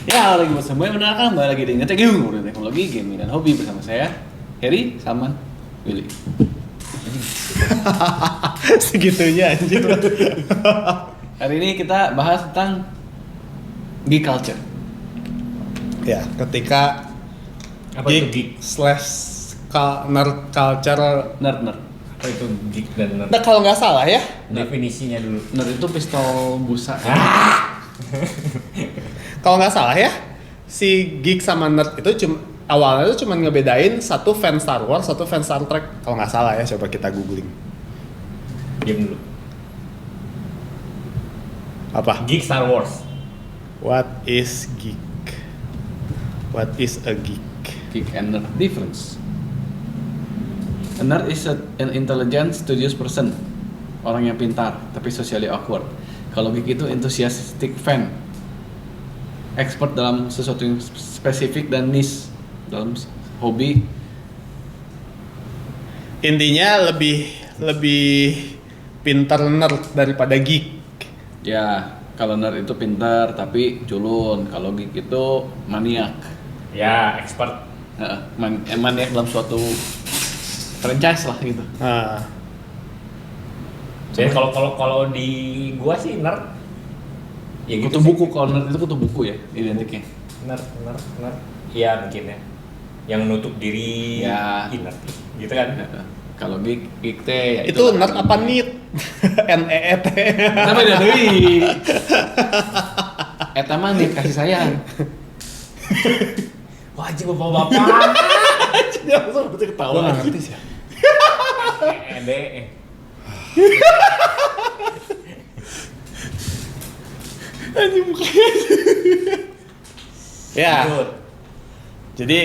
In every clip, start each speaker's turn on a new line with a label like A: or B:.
A: Ya, lagi bersama mendengarkan kembali lagi dengan teknologi, gaming dan hobi bersama saya Heri, Salman, Willy.
B: Segitunya anjir.
A: Hari ini kita bahas tentang geek culture.
B: Ya, ketika
C: Apa itu geek?
B: Nerd culture.
A: Nerd.
C: Apa itu geek dan nerd?
B: Nah, kalau nggak salah ya,
C: Definisinya dulu.
A: Nerd itu pistol busa.
B: kalau nggak salah ya, si geek sama nerd itu awalnya itu cuma ngebedain satu fan Star Wars, satu fan Star Trek. Kalau nggak salah ya, coba kita googling.
C: Diam dulu.
B: Apa?
C: Geek Star Wars.
B: What is geek? What is a geek?
A: Geek and nerd difference. A nerd is an intelligent, studious person. Orang yang pintar tapi socially awkward. Kalau geek itu enthusiastic fan. Expert dalam sesuatu yang spesifik dan niche dalam hobi.
B: Intinya lebih pintar nerd daripada geek.
A: Ya, kalau nerd itu pintar tapi culun. Kalau geek itu maniak.
C: Ya, expert.
A: Maniak dalam suatu franchise lah gitu.
B: Nah,
C: Jadi kalau di gua sih nerd. Ya gitu
A: Kutu
C: sih.
A: buku, kalau nerd itu kutu buku ya identiknya.
C: Nerd. Iya mungkin ya. Yang nutup diri.
A: Ya.
C: Nerd. Gitu kan?
A: Kalau geek teh ya
B: itu nerd apa nit? NEET.
A: Kita beda deui. Eta mah nit kasih sayang.
C: Wajib bapak-bapak.
A: Dia langsung berarti ketawa.
B: Gua nggak ngerti sih.
C: Ede.
A: Anjing mukanya.
B: Ya.
C: Lanjut.
B: Jadi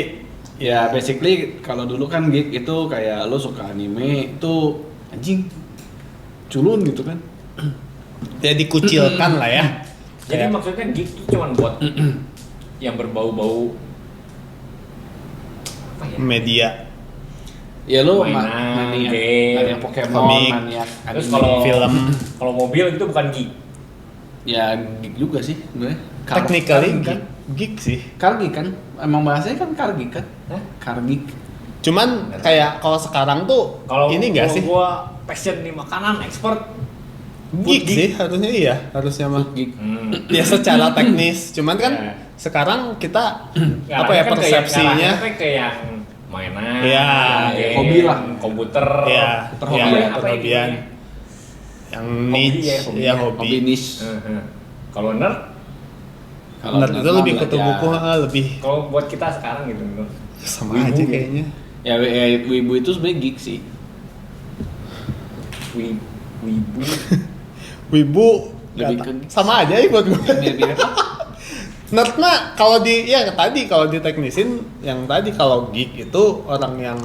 A: Ya basically kalau dulu kan geek itu kayak lo suka anime itu anjing culun gitu kan.
B: ya dikucilkan lah ya.
C: Jadi
B: Kayak-
C: maksudnya geek itu cuma buat yang berbau-bau apa ya?
B: media.
A: Ya lo
C: Mainan,
A: maniak,
C: game,
A: maniak Pokemon,
B: komik.
A: maniak
C: Terus
A: anime.
C: kalau
B: film.
C: kalau mobil itu bukan geek.
A: Ya geek juga sih sebenarnya.
B: Technically
A: kan.
B: geek sih.
A: Car geek kan. Emang bahasanya kan car geek kan.
C: Hah?
A: Car geek.
B: Cuman kayak kalau sekarang tuh
C: Kalau
B: ini enggak
C: kalau
B: sih?
C: gua passion di makanan, expert.
B: Geek
C: geek.
B: sih harusnya iya, harusnya mah.
A: Geek.
B: Ya secara teknis, cuman kan
C: Ya.
B: sekarang kita apa ya
C: Ngarahnya kan
B: persepsinya?
C: ngarahnya ke yang mainan,
B: Ya,
C: game,
A: hobi lah.
C: komputer,
B: Ya,
A: perhobian.
B: ya,
C: apa
B: perhobian.
C: ini?
B: Yang
C: Hobi
B: niche,
C: ya,
B: ya,
C: hobinya.
B: hobi.
A: Hobi niche.
C: Kalau nerd,
B: Nerd itu lebih ke buku, lebih
C: kalau buat kita sekarang gitu.
B: sama
C: Wibu
B: aja
C: gitu.
B: kayaknya.
A: Ya, wibu itu sebenarnya geek sih.
C: Wibu.
B: Wibu
A: Lebih
B: nggak
A: ke-
B: sama aja ya buat gue.
A: Mirip-mirip apa?
B: Nerd mah kalau kalau diteknisin yang tadi kalau geek itu orang yang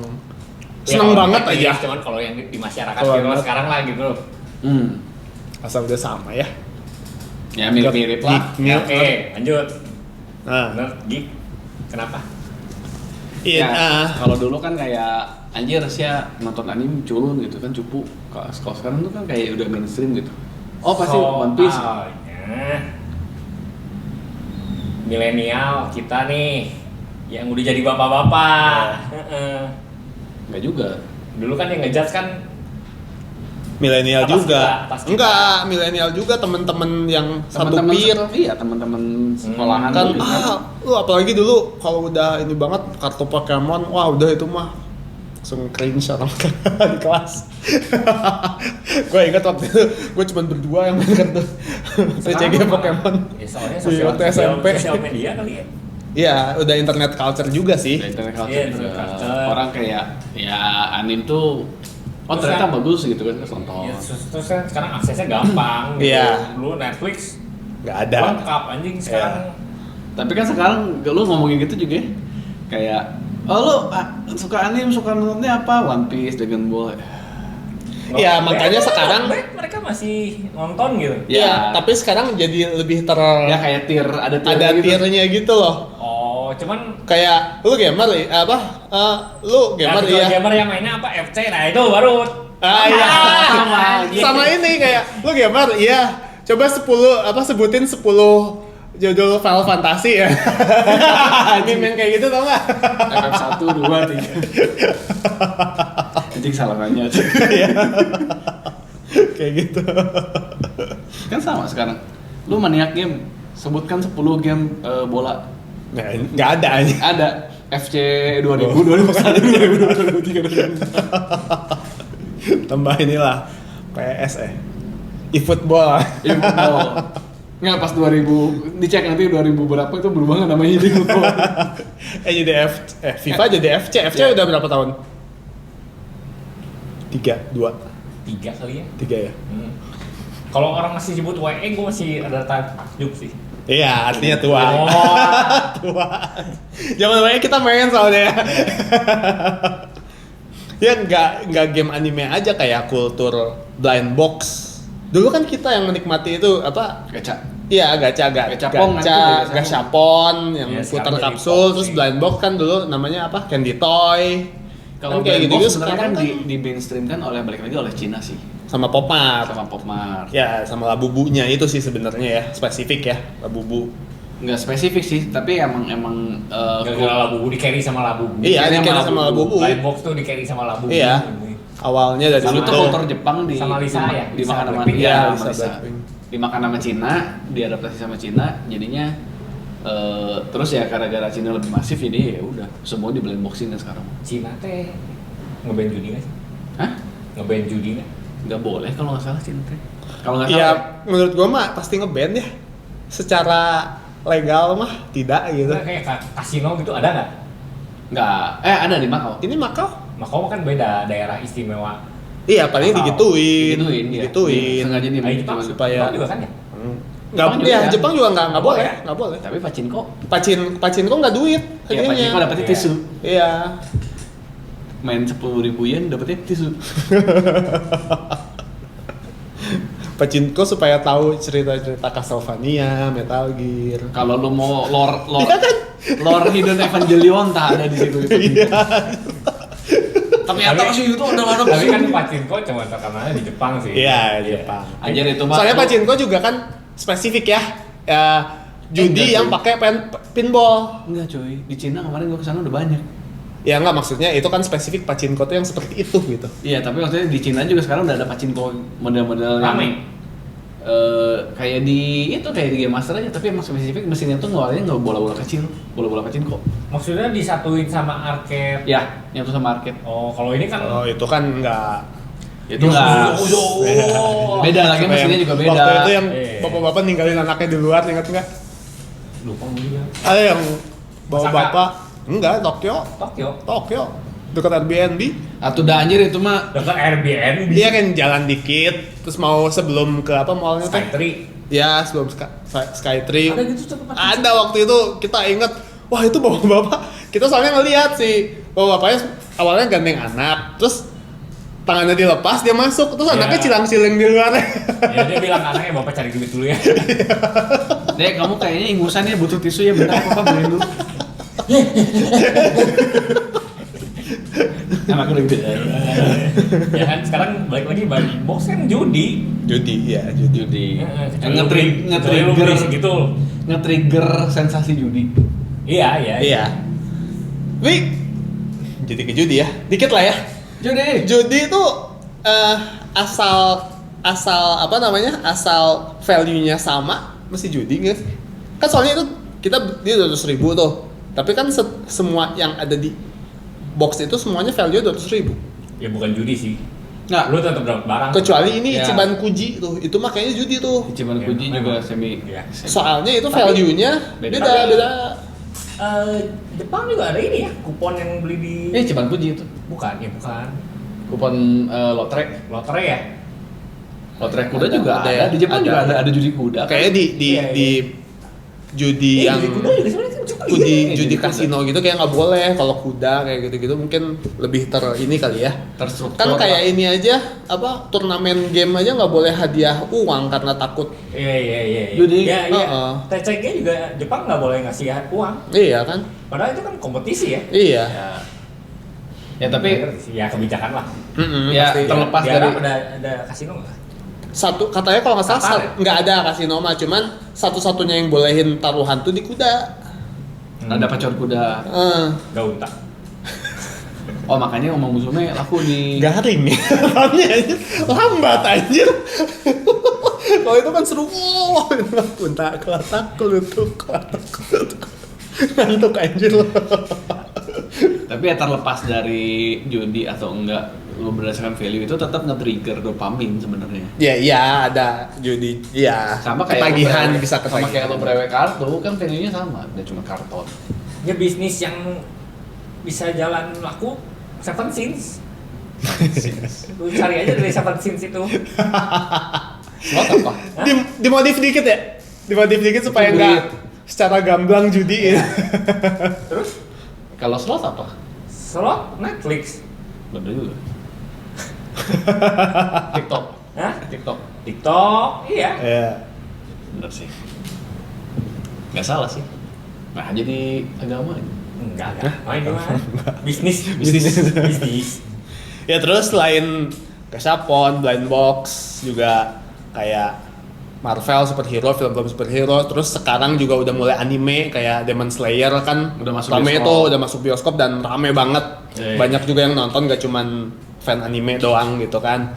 B: seneng
C: Ya,
B: banget
C: teknis,
B: aja.
C: Cuman kalau yang di masyarakat
B: Kalau
C: gitu
B: nerd.
C: sekarang lah gitu.
B: Asal udah sama ya.
A: Ya mirip-mirip lah.
B: Geek,
C: Oke, lanjut.
B: Nah,
C: Nerd, geek. Kenapa?
B: iya.
A: Ya, kalau dulu kan kayak anjir sih nonton anime culun gitu kan cupu. Kalau sekarang tuh kan kayak udah mainstream gitu. Oh pasti One Piece.
C: Soalnya milenial kita nih yang udah jadi bapak-bapak. Heeh.
A: Enggak juga.
C: Dulu kan yang ngejudge kan
B: milenial
C: Atas
B: juga.
C: kita, atas kita.
B: Enggak, milenial juga temen-temen yang satu
A: Teman-teman
B: peer.
A: Iya, teman-teman sekolahan
B: Kan
A: dulu kan.
B: lu apalagi dulu kalau udah ini banget kartu Pokemon, wah udah itu mah langsung cringe orang di kelas. Gue ingat waktu itu gue cuma berdua yang main kartu CCG
C: sekarang
B: Pokemon.
C: Ya soalnya
B: Di waktu SMP.
C: sosial media kali ya.
B: Iya, udah internet culture juga sih.
A: Udah internet culture
C: Iya,
A: juga.
C: internet culture.
A: Orang kayak ya anime tuh oh
C: Terus
A: ternyata
C: kan-
A: bagus gitu kan nonton.
C: Ya, terus kan sekarang aksesnya gampang gitu.
B: Iya.
C: Dulu Netflix
B: Nggak ada.
C: lengkap anjing sekarang.
A: Tapi kan sekarang lu ngomongin gitu juga ya. Kayak oh lu suka anime, suka nontonnya apa? One Piece, Dragon Ball.
B: Iya, makanya sekarang-
C: mereka masih nonton gitu.
B: Iya, tapi sekarang jadi lebih
A: Ya kayak tier ada
B: ada
A: gitu.
B: tiernya gitu loh.
C: Oh, cuman
B: Kayak lu gamer ya, lu gamer
C: ya,
B: ya.
C: gamer yang mainnya apa FC, nah itu baru
B: Iya.
A: Sama.
B: Sama ini kayak lu gamer, iya. Coba 10 sebutin 10 judul Final Fantasy ya. Meme yang kayak gitu tau gak?
A: FF1, 2, 3. Anjing salah nanya.
B: Kayak gitu.
A: Kan sama sekarang. Lu maniak game, sebutkan 10 game bola.
B: Nggak ada aja.
A: Ada FC 2000, 2001, 2003, 2004.
B: Tambah inilah PS eFootball.
A: Iya football. Nggak pas 2000 dicek nanti 2000 berapa itu berubah nggak namanya jadi football.
B: Jadi FIFA jadi FC. FC
A: Ya.
B: udah berapa tahun? 3
C: kali ya.
B: 3 ya.
C: Kalau orang masih sebut WE, gue masih ada takjub sih.
B: Iya, artinya tua.
C: Oh.
B: Tua. Zaman dulu kita main soalnya. Ya nggak game anime aja, kayak kultur blind box. Dulu kan kita yang menikmati itu apa?
A: Gacha.
B: Iya,
A: Gachapon kan itu,
B: gachapon yang
C: Iya,
B: putar
C: sekarang jadi
B: kapsul,
C: box
B: terus
C: sih.
B: blind box kan dulu namanya apa? Candy toy.
A: Kalau
B: Kan kayak
A: Blind
B: gitu-gitu
A: Box sebenarnya
B: sekarang
A: kan
B: kan
A: di mainstream kan balik lagi oleh Cina sih,
B: sama Popmart.
A: sama Popmart.
B: Ya, sama Labubunya itu sih sebenarnya ya, spesifik ya, Labubu.
A: Nggak spesifik sih, tapi emang
C: Gara-gara Labubu di carry sama Labubu.
B: Iya,
A: Carry
B: di
A: sama
B: sama Labubu.
C: Blind box tuh di carry sama Labubu.
B: Iya. Awalnya dari
A: dulu
B: situ.
A: tuh kultur Jepang
C: Sama Lisa ya?
A: dimakan
C: Lisa
A: sama
C: Blackpink.
A: iya,
B: Lisa
A: sama Lisa.
B: Blackpink.
A: Dimakan sama Cina, diadaptasi sama Cina, jadinya terus ya gara-gara Cina lebih masif jadi ya udah semua di blind boxing kan sekarang.
C: Cina teh ngeband judi nggak sih?
A: Hah?
C: Ngeband judi nggak?
A: Nggak boleh kalau nggak salah Cina teh. Kalau nggak
B: Iya,
A: salah.
B: menurut gua mah pasti ngeband ya. Secara legal mah tidak gitu.
C: Nah, kayak kasino gitu ada nggak?
A: Nggak. Ada di Makau.
B: Ini Makau?
C: Makau kan beda daerah istimewa.
B: Iya, paling
C: Makau.
B: digituin.
A: Ya.
B: Digituin.
A: Sengaja nih
C: Nah, Jepang
B: supaya-
C: Jepang juga kan ya?
B: Nggak,
A: Jepang juga
B: ya,
A: ya.
B: Jepang juga nggak
C: Nggak
B: boleh,
C: boleh.
B: nggak boleh.
A: Tapi pacinko.
B: Pacin kok nggak duit
A: Ya pacinko dapetnya
C: Iya.
A: tisu.
B: Iya.
A: Main 10.000 yen dapetnya tisu.
B: Pacinko supaya tahu cerita-cerita Castlevania, Metal Gear.
A: Kalau lu mau lore
B: Iya kan?
A: lore Hidden Evangelion tak ada di situ.
B: Iya.
A: Ternyata sih itu ada
C: Tapi kan pacinko cuma terkenalnya di Jepang sih.
B: Iya, Jepang.
A: Anjir itu mah.
B: Soalnya Pacinko juga kan spesifik ya. Ya judi
A: Enggak,
B: yang
A: cuy.
B: pakai pinball.
A: Enggak cuy, di Cina kemarin gua kesana udah banyak.
B: Ya enggak, maksudnya itu kan spesifik Pacinko tuh yang seperti itu gitu.
A: Iya, tapi maksudnya di Cina juga sekarang udah ada pacinko model-model yang
C: Rame.
A: kayak di Game Master aja, tapi emang spesifik mesinnya tuh ngeluarinnya nggak bola-bola kecil, bola-bola pacinko.
C: Maksudnya disatuin sama arcade.
A: Ya, yang tuh sama arcade.
C: Oh, kalau ini kan
B: Oh, itu kan enggak.
A: Itu nggak beda lagi,
B: Sampai
A: mesinnya
B: yang
A: juga beda.
B: Waktu itu yang
C: Iya.
B: bapak-bapak ninggalin anaknya di luar, ingat enggak?
C: lupa juga.
B: Ada yang bawa
C: Osaka.
B: bapak, enggak,
C: Tokyo.
B: Tokyo, dekat Airbnb.
A: Atau udah anjir itu mah
C: Dekat Airbnb.
B: Dia kan jalan dikit, terus mau sebelum ke apa mallnya tuh?
C: Skytree.
B: Ya, sebelum Skytree.
C: Ada gitu tuh tempat.
B: Ada waktu itu kita inget, wah itu bapak-bapak. Kita soalnya ngeliat sih, bapak-bapaknya awalnya gandeng anak, terus tangannya dilepas dia masuk, terus
C: Iya.
B: anaknya cilang-ciling di luar.
C: Ya dia bilang anaknya bapak cari duit dulu ya.
A: Dek, kamu kayaknya ingusan ya, butuh tisu ya, bentar papa beliin dulu. Anak udah gede.
C: Ya kan sekarang balik lagi balik box kan judi.
B: Judi, ya judi.
A: Judi.
C: Kecuali lu beli segitu.
A: Nge-trigger sensasi judi.
C: Iya.
B: Iya. Wih, jadi ke judi ya, dikit lah ya.
A: Judi.
B: Judi itu asal apa namanya, asal value-nya sama, mesti judi nggak sih? Kan soalnya itu kita dia 200.000 tuh, tapi kan semua yang ada di box itu semuanya value 200.000.
C: Ya bukan judi sih.
A: Nggak.
C: Lu tetap dapat barang.
B: Kecuali ini
A: Ya.
B: Ichiban Kuji tuh, itu mah kayaknya judi tuh.
A: Ichiban
C: Ya,
A: Kuji juga
C: memang.
A: semi.
C: Ya.
B: Soalnya itu
C: Tapi
B: value-nya
A: beda.
B: beda.
C: Jepang juga ada ini ya, kupon yang beli di
A: Ichiban Kuji itu.
C: bukan.
A: Kupon lotre.
C: Lotre ya?
A: Lotre kuda
B: Ada,
A: juga
B: ada
A: ada.
B: ya.
A: Di Jepang
B: Ada.
A: juga ada judi kuda.
B: Kayaknya di
C: Iya,
B: di judi yang
C: judi kuda juga sebenarnya kan cuma
B: judi
A: Iya,
B: judi
A: judi kuda.
B: kasino gitu kayak nggak boleh. Kalau kuda kayak gitu-gitu mungkin lebih ini kali ya.
A: Terstruktur.
B: Kan kayak ini aja apa turnamen game aja nggak boleh hadiah uang karena takut.
C: Iya.
A: Judi.
C: Ya, iya.
B: Heeh.
C: TCG juga Jepang nggak boleh ngasih uang.
B: Iya kan?
C: Padahal itu kan kompetisi ya.
B: Iya.
A: Ya. Ya tapi
C: ya kebijakan lah.
A: ya
B: pasti.
A: terlepas
C: Di
A: dari
C: Arab ada kasino nggak?
B: Satu katanya kalau nggak salah
C: Qatar ya?
B: nggak ada kasino mah, cuman satu-satunya yang bolehin taruhan tuh di kuda.
A: ada pacor kuda.
C: Nggak unta.
A: Oh makanya Omong Musume laku di
B: Garing ya, anjir, lambat anjir. Kalau itu kan seru, punta kelatak kelutuk, ngantuk anjir.
A: Tapi ya terlepas dari judi atau enggak, lu berdasarkan value itu tetap nge-trigger dopamin sebenarnya.
B: Ya iya ada judi, iya.
A: Sama kayak
B: ketagihan
A: lo
B: bisa
A: sama kayak
B: ketagihan.
A: lo brewek kartu kan value-nya sama, dia cuma karton.
C: Ya bisnis yang bisa jalan laku Seven Sins. Lu cari aja dari Seven Sins itu.
A: Slot apa?
B: Dimodif dikit ya, dimodif dikit supaya
A: Itu
B: nggak
A: duit.
B: secara gamblang judi ya.
C: Terus
A: Kalau slot apa?
C: slot Netflix.
A: Bener juga. TikTok.
C: Hah?
A: TikTok.
C: TikTok, iya.
B: Iya.
A: Bener sih. Nggak salah sih. Nah jadi agama aja.
C: Enggak. Main gimana? Bisnis. Bisnis.
B: Ya terus selain Gashapon, Blind Box juga kayak Marvel superhero, film-film superhero, terus sekarang juga udah mulai anime kayak Demon Slayer kan
A: Udah masuk
B: rame
A: bioskop.
B: itu udah masuk bioskop dan rame banget.
A: Iya.
B: Banyak juga yang nonton, gak cuman fan anime doang gitu kan.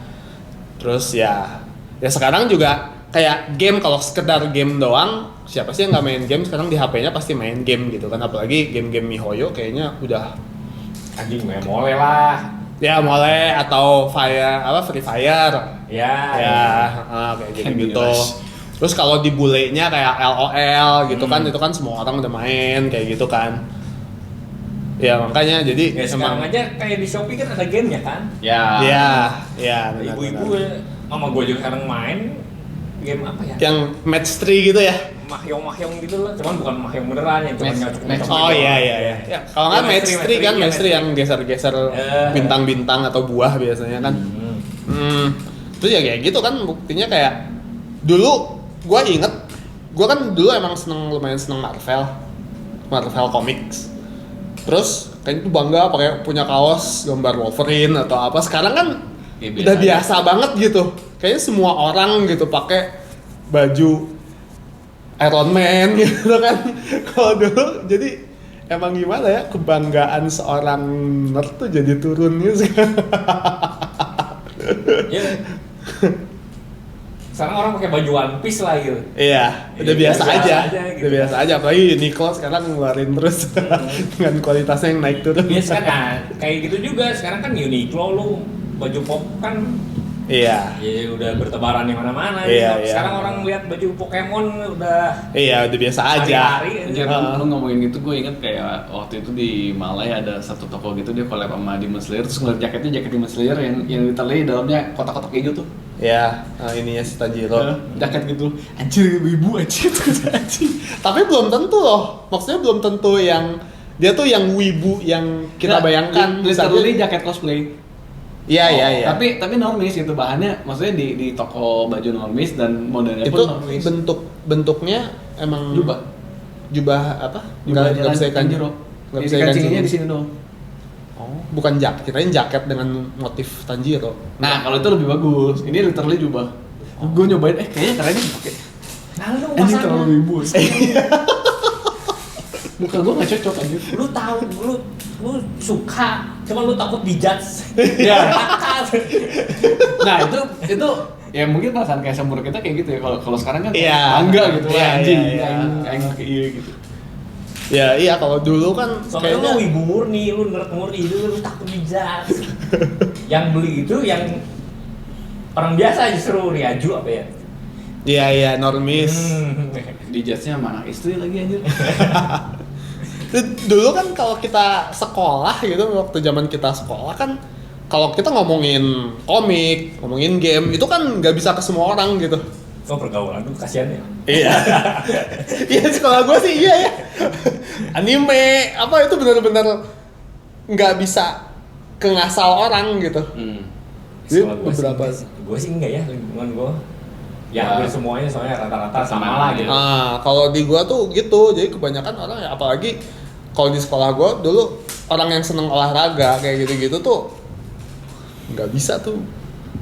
B: Terus ya sekarang juga kayak game, kalau sekedar game doang, siapa sih yang nggak main game sekarang? Di HP-nya pasti main game gitu kan, apalagi game-game MiHoYo kayaknya udah
C: Anjing gue mulai lah.
B: ya mulai, atau Free Fire
C: Ya.
B: kayak
A: Candy
B: gitu.
A: Rush.
B: Terus kalau di bulenya kayak LOL gitu kan, itu kan semua orang udah main kayak gitu kan. Ya makanya jadi
C: Ya sekarang aja kayak di Shopee kan ada game ya kan?
A: Ya.
B: ya benar,
C: Ibu-ibu,
B: benar.
C: mama gue juga sekarang main game apa ya?
B: Yang match 3 gitu ya.
C: Mahyong-mahyong gitu lah, cuman bukan mahyong beneran yang cuma
A: Match-
C: nyocok-nyocok.
B: Oh
C: gitu.
B: iya. Ya, kalau nggak
C: Ya,
B: match 3 kan,
C: iya,
B: match 3 yang geser-geser bintang-bintang atau buah biasanya kan. Terus ya kayak gitu kan, buktinya kayak dulu gua inget, gua kan dulu emang lumayan seneng Marvel Comics. Terus kayaknya tuh bangga pakai punya kaos gambar Wolverine atau apa. Sekarang kan
A: Ya, biasa
B: udah
A: aja.
B: biasa banget gitu. Kayaknya semua orang gitu pakai baju Iron Man gitu kan. Kalau dulu jadi emang gimana ya, kebanggaan seorang nerd tuh jadi turun gitu sekarang.
C: Iya. Sekarang orang pakai baju One Piece lah gitu.
B: Iya, udah
C: Iya,
B: biasa aja.
C: gitu.
B: Udah biasa aja, apalagi Uniqlo sekarang ngeluarin terus dengan kualitasnya yang naik turun.
C: Iya sekarang kayak gitu juga. Sekarang kan Uniqlo lu baju pop kan
B: Iya.
C: ya udah bertebaran di mana-mana
B: Iya,
C: gitu.
B: iya.
C: Sekarang orang lihat baju Pokemon udah
B: Iya, udah biasa aja.
C: hari-hari.
A: Anjir,
B: Heeh.
A: lu ngomongin gitu, gue inget kayak waktu itu di Malaya ada satu toko gitu, dia collab sama Demon Slayer, terus ngeliat jaketnya jaket Demon Slayer yang literally dalamnya kotak-kotak hijau tuh.
B: Ya, ininya si Tanjiro.
A: Jaket gitu, anjir ibu anjir.
B: Tapi belum tentu loh. Maksudnya belum tentu yang dia tuh yang wibu yang kita bayangkan.
A: Literally jaket cosplay.
B: Iya.
A: Tapi normis gitu bahannya, maksudnya di toko baju normis dan modelnya
B: Itu
A: pun normis.
B: bentuknya emang
A: Jubah
B: apa?
A: Jubah
B: Nggak bisa ikan
A: Tanjiro.
B: Nggak
A: Jadi
B: bisa ikan
A: kancingnya
B: Tanjiro.
A: di sini dong.
B: Oh, bukan jaket. Kirain jaket dengan motif Tanjiro.
A: Nah, kalau itu lebih bagus. Ini literally jubah. Gue nyobain, kayaknya keren nih pakai.
C: Nah lu
A: Ini
C: pasangan.
A: terlalu ibu. Muka gue nggak cocok anjir.
C: Lu tahu lu suka, cuma lu takut dijudge.
A: Ya. Nah itu ya mungkin perasaan kayak seumur kita kayak gitu ya. Kalau sekarang kan
B: Iya.
A: bangga gitu,
B: Iya,
A: anjing,
B: iya.
A: aing pakai iya gitu.
B: Ya iya, kalau dulu kan
C: Soalnya lu ibu murni, lu nerd murni, lu takut dijudge. Yang beli itu yang orang biasa justru Riaju apa ya?
B: Iya, normis.
A: Di judge-nya sama anak istri lagi anjir.
B: Dulu kan kalau kita sekolah gitu, waktu zaman kita sekolah kan, kalau kita ngomongin komik, ngomongin game, itu kan nggak bisa ke semua orang gitu.
C: Oh pergaulan tuh kasihan ya.
B: Iya. Iya, sekolah gue sih iya ya. Anime apa itu benar-benar nggak bisa ke ngasal orang gitu. Jadi beberapa.
C: Gue sih enggak ya, lingkungan gue. Ya
A: Wah.
C: hampir semuanya soalnya rata-rata sama
A: Sama
C: lah
A: ya.
C: gitu.
B: Kalau di gua tuh gitu, jadi kebanyakan orang ya, apalagi kalau di sekolah gua dulu orang yang seneng olahraga kayak gitu-gitu tuh nggak bisa tuh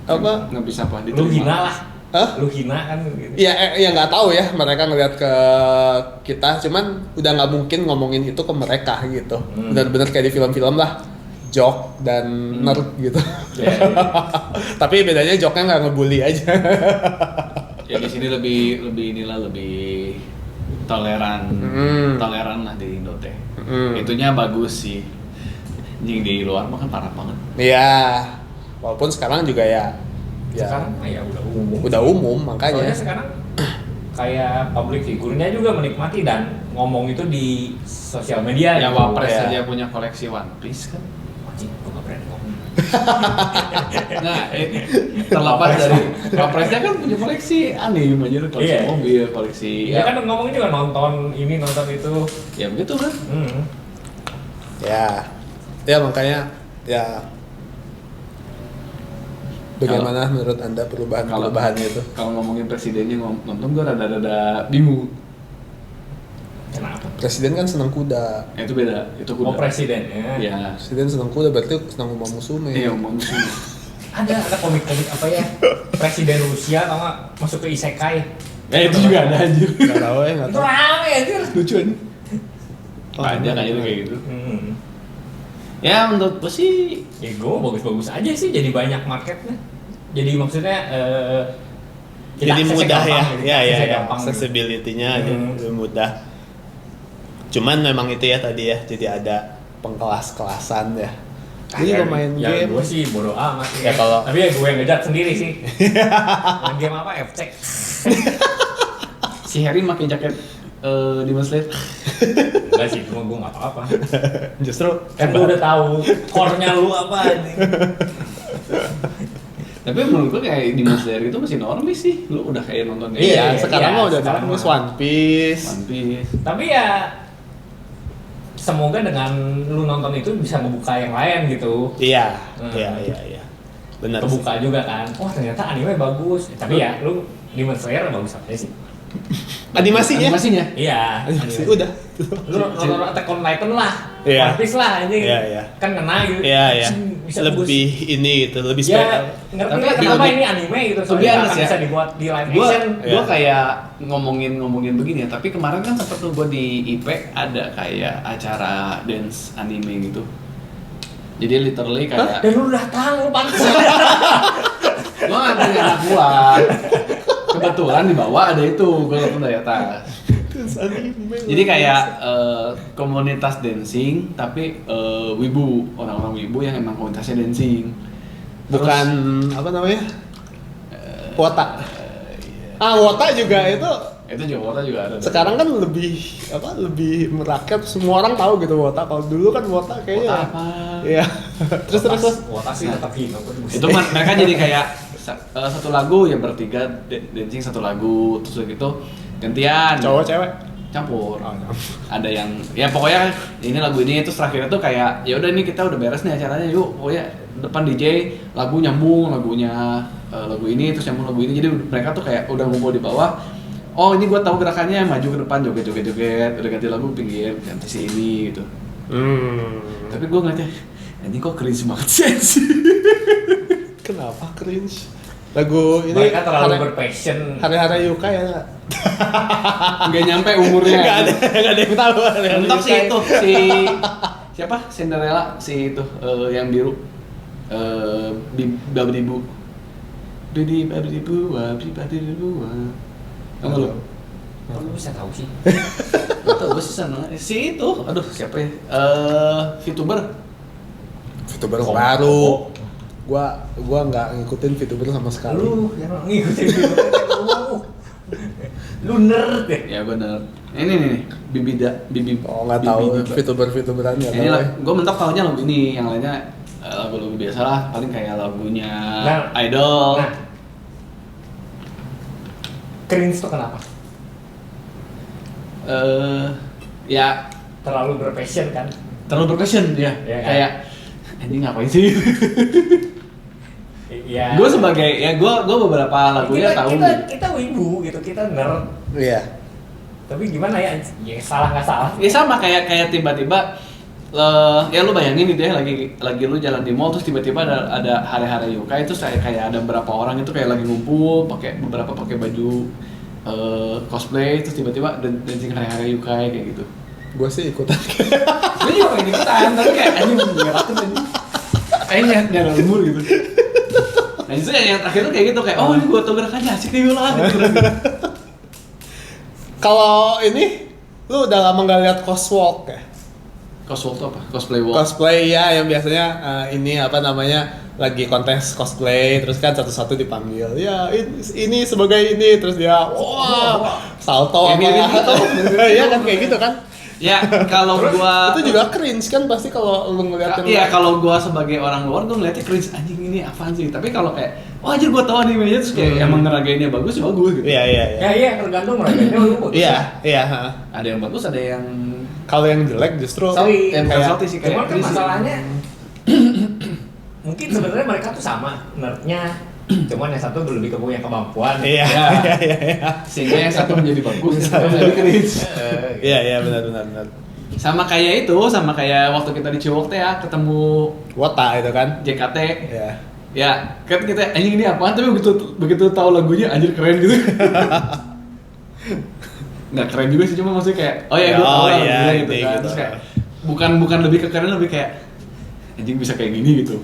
B: apa?
A: Nggak bisa apa?
C: Lu hina lah.
B: Hah?
C: Lu hina kan gitu.
B: Ya nggak tahu ya mereka ngeliat ke kita, cuman udah nggak mungkin ngomongin itu ke mereka gitu. Benar-benar kayak di film-film lah, joke dan nerd gitu.
C: Ya.
B: Tapi bedanya joke-nya nggak ngebully aja.
A: Ya di sini lebih toleran, toleran lah di Indo teh. Itunya bagus sih. Yang di luar mah kan parah banget.
B: Iya, walaupun sekarang juga ya
C: Sekarang ya udah umum.
B: udah umum makanya.
C: Soalnya sekarang kayak public figurnya juga menikmati dan ngomong itu di sosial media.
A: Ya
C: gitu.
A: Wapres
B: ya.
A: aja punya koleksi One Piece kan.
C: Anjing, gua nggak berani ngomong.
A: Nah, terlepas dari Wapresnya kan punya koleksi anime aja, koleksi
C: Iya.
A: mobil, koleksi
C: Ya kan ngomongnya juga nonton ini nonton itu.
A: ya begitu kan.
B: Ya makanya ya bagaimana menurut Anda perubahan-perubahan itu?
A: Kalau ngomongin presidennya nonton gue rada-rada bingung.
C: Kenapa?
B: Presiden kan senang kuda.
A: Itu beda, itu kuda.
C: Oh presidennya.
A: Ya.
B: Presiden senang kuda berarti senang Uma Musume.
A: Iya, ngomong sini.
C: Ada komik-komik apa ya? Presiden Rusia tau nggak masuk ke isekai.
A: Itu juga ada anjir.
B: Nggak tahu ya, nggak
C: Itu
B: tahu.
C: rame anjir.
A: Lucu aja. Banyak aja tuh kayak gitu.
C: Hmm.
A: Ya menurut gue sih
C: Ego bagus-bagus aja sih jadi banyak marketnya. Jadi maksudnya
B: Jadi
C: aksesnya
B: mudah ya,
C: gampang gitu, aksesnya gampang gitu.
B: accessibility-nya aja lebih mudah. Cuman memang itu ya tadi ya, jadi ada pengkelas-kelasan ya. Ini
C: Ya,
B: pemain
C: ya
B: game.
C: gue sih bodo amat
B: Ya, kalau-
C: tapi ya gue ngejat sendiri sih. Main game apa FC?
A: si Harry pakai jaket Demon Slayer.
C: Enggak sih, gue nggak apa-apa.
B: Justru
C: Kan gue udah tahu core-nya lu apa anjing.
A: Tapi menurut gue kayak Demon Slayer itu masih normis sih. Lu udah kayak nonton
B: iya,
C: Iya,
B: sekarang
C: iya,
B: mah udah
C: sekarang
B: normis
C: mah.
B: One Piece.
A: One Piece.
C: Tapi ya semoga dengan lu nonton itu bisa ngebuka yang lain gitu.
B: Iya,
C: Hmm.
B: iya. Benar.
C: Kebuka juga kan. Wah, ternyata anime bagus. Tapi ya lu Demon Slayer bagus aja sih.
B: Animasinya?
A: Animasinya.
C: Iya.
B: Animasi
C: anime.
B: udah.
C: Lu nonton Attack on Titan lah.
B: Iya.
C: One Piece lah anjing.
B: Iya.
C: Kan ngena gitu.
B: Iya.
C: Bisa
B: Lebih
C: bagus.
B: ini gitu, lebih
C: Ya,
B: spesial.
C: ngerti
A: Tapi
C: lah kenapa
A: lebih-
C: ini anime gitu.
A: lebih
C: Soalnya
A: halus
C: kan
A: ya.
C: bisa dibuat di live
A: Gua
C: action.
B: Iya.
A: kayak ngomongin begini ya, tapi kemarin kan sempet tuh gua di IP ada kayak acara dance anime gitu. Jadi literally kayak
C: Dan lu datang, lu pantas.
A: gua nganterin anak gua. Kebetulan di bawah ada itu, gua nonton dari atas. Jadi kayak komunitas dancing tapi wibu, orang-orang wibu yang emang komunitasnya dancing.
B: Bukan apa namanya? Wota. Wota juga itu
A: Itu Wota juga ada.
B: sekarang kan lebih merakyat, semua orang tahu gitu Wota. Kalau dulu kan Wota kayaknya
A: Wota apa?
B: Iya. terus.
C: Wota sih tetap hino.
A: Itu mereka jadi kayak satu lagu ya bertiga dancing satu lagu terus gitu gantian
B: Cowok cewek.
A: campur.
B: Oh, no.
A: Ada yang ya pokoknya ini lagu ini terus terakhirnya tuh kayak ya udah nih kita udah beres nih acaranya yuk pokoknya depan DJ lagu nyambung lagunya lagu ini terus nyambung lagu ini jadi mereka tuh kayak udah ngumpul di bawah. Oh ini gue tahu gerakannya maju ke depan joget udah ganti lagu pinggir ganti si ini gitu. Tapi gue ngeliatnya ini kok cringe banget sih.
B: Kenapa cringe? Lagu ini
C: Mereka terlalu berpassion.
B: Hari-hari Yuka ya nggak?
A: Nggak nyampe umurnya.
B: Nggak ada yang tahu. Hari-hari
A: Mentok
B: Yuka
A: sih
B: ya.
A: itu si siapa Cinderella si itu yang biru Babribu Bidi Babribu Babribu Tahu lu?
C: Kok lu bisa tahu sih?
A: Gak tau gue sih sana si itu aduh siapa ya VTuber
B: VTuber baru. Gua nggak ngikutin VTuber sama sekali.
C: Lu yang ngikutin gitu. Lu nerd deh.
A: ya bener ini nih Bibi
B: Oh nggak tahu VTuberan ya.
A: ini lah gue mentok tahunya lagu ini yang lainnya lagu-lagu biasa lah paling kayak lagunya
C: Nah.
A: Idol.
C: Nah, cringe tuh kenapa?
A: Ya
C: Terlalu berpassion kan?
A: terlalu berpassion ya,
C: Iya kan?
A: kayak ini ngapain sih?
C: Iya.
A: Gue sebagai ya gue beberapa lagunya tahu.
C: Kita wibu gitu, kita nerd.
B: Iya.
C: Tapi gimana ya? Ya salah nggak salah.
A: Ya sama kayak tiba-tiba ya lu bayangin gitu ya, lagi lu jalan di mall terus tiba-tiba ada hare-hare yokai, itu kayak ada beberapa orang itu kayak lagi ngumpul beberapa pakai baju cosplay, terus tiba-tiba dancing hare-hare yokai kayak gitu.
B: Gue sih ikutan.
A: Gue juga pengen ikutan, tapi kayak anjing ngeratin anjing. Kayaknya nyara umur gitu. Nah itu yang terakhir tuh kayak gitu, kayak oh ini gue tau gerakannya asik nih lah gitu.
B: Kalau ini, lu udah lama nggak lihat coswalk ya?
A: Coswalk tuh apa? Cosplay walk?
B: Cosplay ya, yang biasanya ini apa namanya, lagi kontes cosplay, terus kan satu-satu dipanggil. Ya ini sebagai ini, terus dia wah salto
A: Ya,
B: apa
A: mirip gitu.
B: Iya kan kayak gitu kan.
A: Ya kalau gua
B: Itu juga cringe kan pasti kalau lu ngeliatin.
A: iya, kalau gua sebagai orang luar gua ngeliatnya cringe, anjing ini apaan sih? Tapi kalau kayak oh anjir gua tahu animenya terus kayak emang ngeragainnya bagus ya bagus gitu.
B: Iya.
C: Iya, tergantung mereka.
B: Iya.
A: Ada yang bagus, ada yang
B: Kalau yang jelek justru
C: Sorry,
A: yang bukan salty sih, kayak
C: cuman kan
A: cringe sih.
C: masalahnya mungkin sebenarnya mereka tuh sama nerdnya, cuman yang satu lebih ke punya kemampuan.
B: Iya.
A: Sehingga yang satu menjadi bagus, yang satu menjadi cringe.
B: Iya benar.
A: Sama kayak waktu kita di Ciwok teh ya, ketemu
B: Wota itu kan.
A: JKT.
B: Iya.
A: Ya, kan kita anjing ini apaan, tapi begitu tahu lagunya anjir keren gitu. Nggak keren juga sih, cuma maksudnya kayak oh ya gue tahu lah lagunya gitu kan.
B: gitu.
A: Terus kayak bukan lebih ke keren, lebih kayak anjing bisa kayak gini gitu.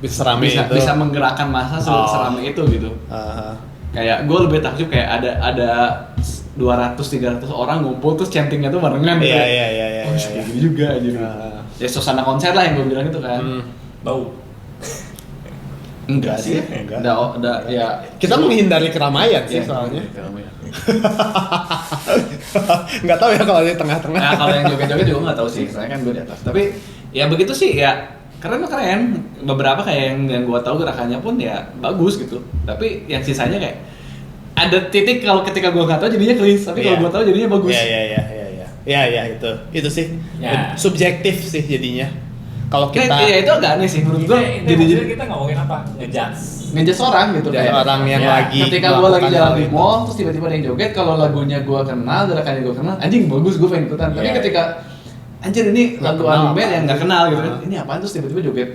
B: Bisa serame itu.
A: Bisa menggerakkan massa serame itu gitu. Kayak gue lebih takjub kayak ada 200-300 orang ngumpul terus chantingnya tuh barengan gitu.
B: Iya.
A: Oh, bisa kayak gini juga aja gitu. Ya suasana konser lah yang gue bilang itu kan.
C: Bau.
A: Enggak sih.
B: Enggak.
A: Udah ya.
B: Kita menghindari keramaian sih
A: Ya,
B: soalnya.
A: keramaian.
B: Nggak tahu ya kalau di tengah-tengah.
A: Nah kalau yang joget-joget juga nggak tahu sih, soalnya kan gue di atas. Tapi ya begitu sih ya, keren. Beberapa kayak yang gue tahu gerakannya pun ya bagus gitu. Tapi yang sisanya kayak ada titik kalau ketika gue nggak tahu jadinya cringe, tapi kalau gue tahu jadinya bagus.
B: Iya itu sih
C: Ya.
B: subjektif sih jadinya. Kalau kita
A: Iya itu agak aneh sih menurut gue.
C: Jadi kita ngomongin apa? Ngejudge
A: orang gitu
B: dari
A: kayak.
B: orang yang
C: Ya,
B: lagi
A: Ketika gue lagi
B: melakukan
A: jalan
B: hal
A: di
B: itu.
A: mall, terus tiba-tiba ada yang joget, kalau lagunya gue kenal, gerakannya gue kenal, anjing bagus, gue pengen ikutan. Tapi
C: Iya.
A: ketika anjir ini
B: Nggak
A: lagu
B: kenal
A: anime
B: apa.
A: yang nggak kenal gitu kan, ini apaan terus tiba-tiba joget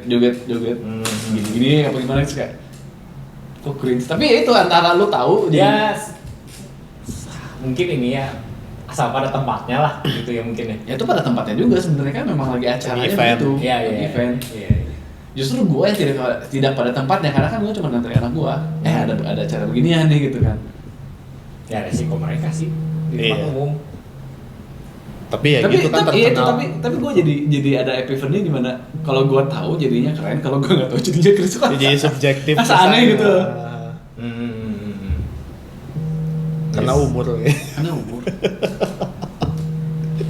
A: gini apa gimana terus kayak kok cringe. Tapi ya itu antara lu tahu
C: Ya, mungkin ini ya asal pada tempatnya lah gitu ya mungkin ya.
A: ya itu pada tempatnya juga sebenarnya kan memang lagi acaranya
B: Event.
A: begitu.
C: Iya.
A: Event.
C: Iya.
A: Justru gue yang tidak pada tempatnya karena kan gue cuma nganterin anak gue. Ada acara beginian nih gitu kan.
C: Ya resiko mereka sih di
B: Iya.
C: tempat umum.
B: Tapi ya gitu kan
A: iya itu,
B: terkenal.
A: tapi gue jadi ada epiphany di mana kalau gue tahu jadinya keren, kalau gue nggak tahu jadinya cringe.
B: Jadi subjektif.
A: Asa aneh gitu.
B: Karena
C: Yes.
B: umur ya.
A: Karena umur.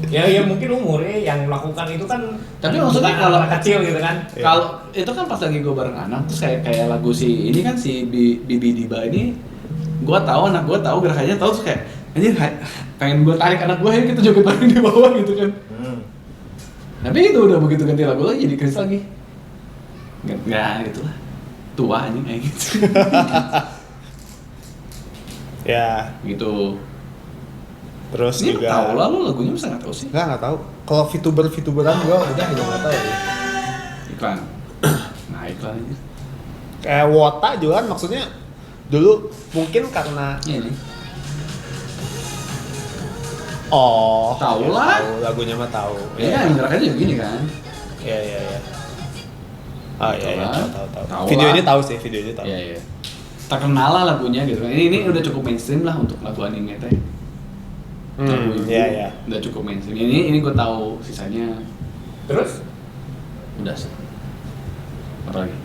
C: Ya mungkin umur ya yang melakukan itu kan.
A: Tapi maksudnya
C: bukan
A: kalau-
C: anak kecil gitu kan.
B: Iya.
A: Kalau itu kan pas lagi gue bareng anak terus kayak lagu si ini kan si Bibi Diba ini, gue tahu anak gue tahu gerakannya tahu terus kayak anjir pengen gue tarik anak gue ayo kita joget bareng di bawah gitu kan. Tapi itu udah begitu ganti lagu lagi jadi cringe lagi. Nggak gitu lah. Tua anjing kayak gitu.
B: Ya,
A: Gitu.
B: terus
A: Ini
B: juga
A: tahu lah lu lagunya bisa nggak tahu sih.
B: nggak tahu. Kalau VTuberan gua udah nggak tahu ya.
A: Iklan. Nah iklan ini.
B: Kayak Wota juga kan maksudnya dulu mungkin karena
A: Ini.
B: ya,
A: Tahu lah.
B: tahu, lagunya mah tahu.
A: Ya kan gerakannya juga gini kan.
B: Iya. Ah
A: Tahu
B: iya,
A: lah.
B: tahu.
A: Tahu
B: Video
A: lah.
B: ini tahu sih, video ini tahu.
A: Iya. Terkenal lah lagunya gitu kan. Ini udah cukup mainstream lah untuk lagu anime teh. Lagu ibu
B: Iya.
A: udah cukup mainstream. Ini gue tahu sisanya
C: Terus
A: udah sih. Apa lagi?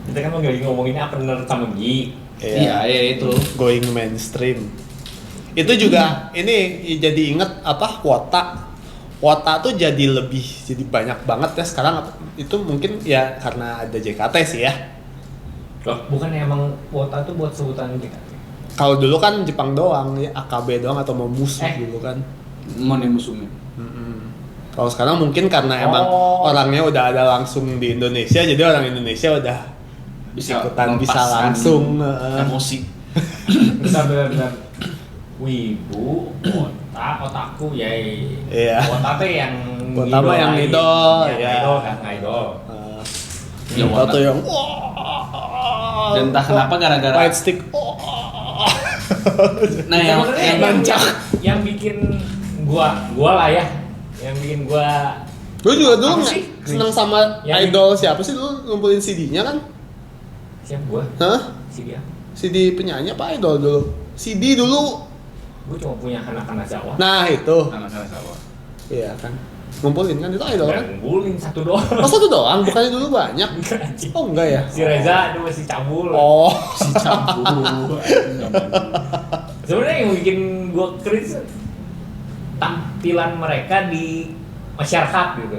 C: kita kan lagi ngomongin apa nerd sama geek.
A: Iya itu.
B: Going mainstream. Itu juga ini jadi inget apa Wota tuh jadi banyak banget ya sekarang. Itu mungkin ya karena ada JKT sih ya.
C: Loh, bukannya emang Wota tuh buat sebutan kita?
B: Kalau dulu kan Jepang doang ya, AKB doang atau mau musuh dulu kan.
A: Mone Musume.
B: Kalau sekarang mungkin karena emang orangnya udah ada langsung di Indonesia, jadi orang Indonesia udah ikutan bisa
A: melepaskan
B: langsung
A: emosi.
C: Benar. Wibu, Wota, otaku ya.
B: Iya.
C: Wota teh yang
B: Wota mah yang idol,
C: ya.
B: ya.
C: Idol kan, idol.
A: Yang
B: Wota tuh yang
A: Dan entah kenapa gara-gara
B: light stick.
A: nah yang
C: Sebenarnya yang bikin gua lah ya, yang bikin gua
B: Lu juga dulu
C: Apa sih?
B: seneng sama
C: Yang-
B: idol siapa sih dulu ngumpulin CD-nya kan?
C: siap gua
B: Hah?
C: si dia.
B: CD penyanyi apa idol dulu? CD dulu.
C: Gua cuma punya anak-anak Jawa.
B: Nah, itu.
A: anak-anak sawah.
B: Iya kan. Ngumpulin kan itu idol kan?
C: Ngumpulin satu doang.
B: Oh, satu doang, bukannya dulu banyak. Oh, enggak ya?
C: Si Reza itu masih cabul.
B: Oh.
A: Si cabul.
C: Sebenarnya yang bikin gua cringe tampilan mereka di masyarakat gitu.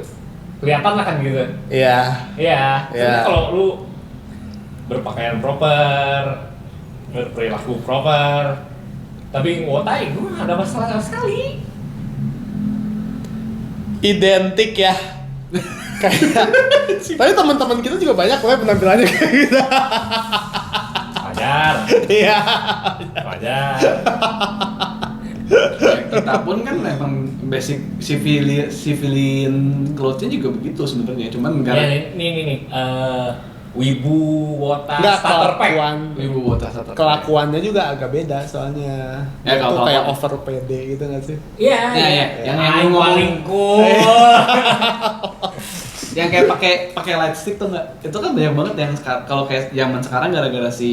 C: Kelihatan lah kan gitu.
B: Iya.
C: Iya.
B: Iya.
C: Tapi kalau lu berpakaian proper, berperilaku proper, tapi ngotai gue nggak ada masalah sama sekali.
B: Identik ya. Kayak tapi teman-teman kita juga banyak loh penampilannya kayak gitu.
C: Wajar,
B: Iya.
C: wajar.
A: Ya, kita pun kan memang basic civilian clothes-nya juga begitu sebenarnya, cuman
C: Ya,
A: enggak
C: nih, wibu, wota,
B: Enggak,
C: starter pack.
A: ibu botas atau
B: Kelakuannya juga agak beda soalnya.
A: Ya,
B: Itu
A: kalau
B: kayak
A: kelakuan.
B: over PD gitu nggak sih?
C: Iya,
A: Ya, ya, yang
C: Aing
A: ngomong-
C: paling cool.
A: yang kayak pakai light stick tuh nggak, itu kan banyak banget yang kalau kayak zaman sekarang gara-gara si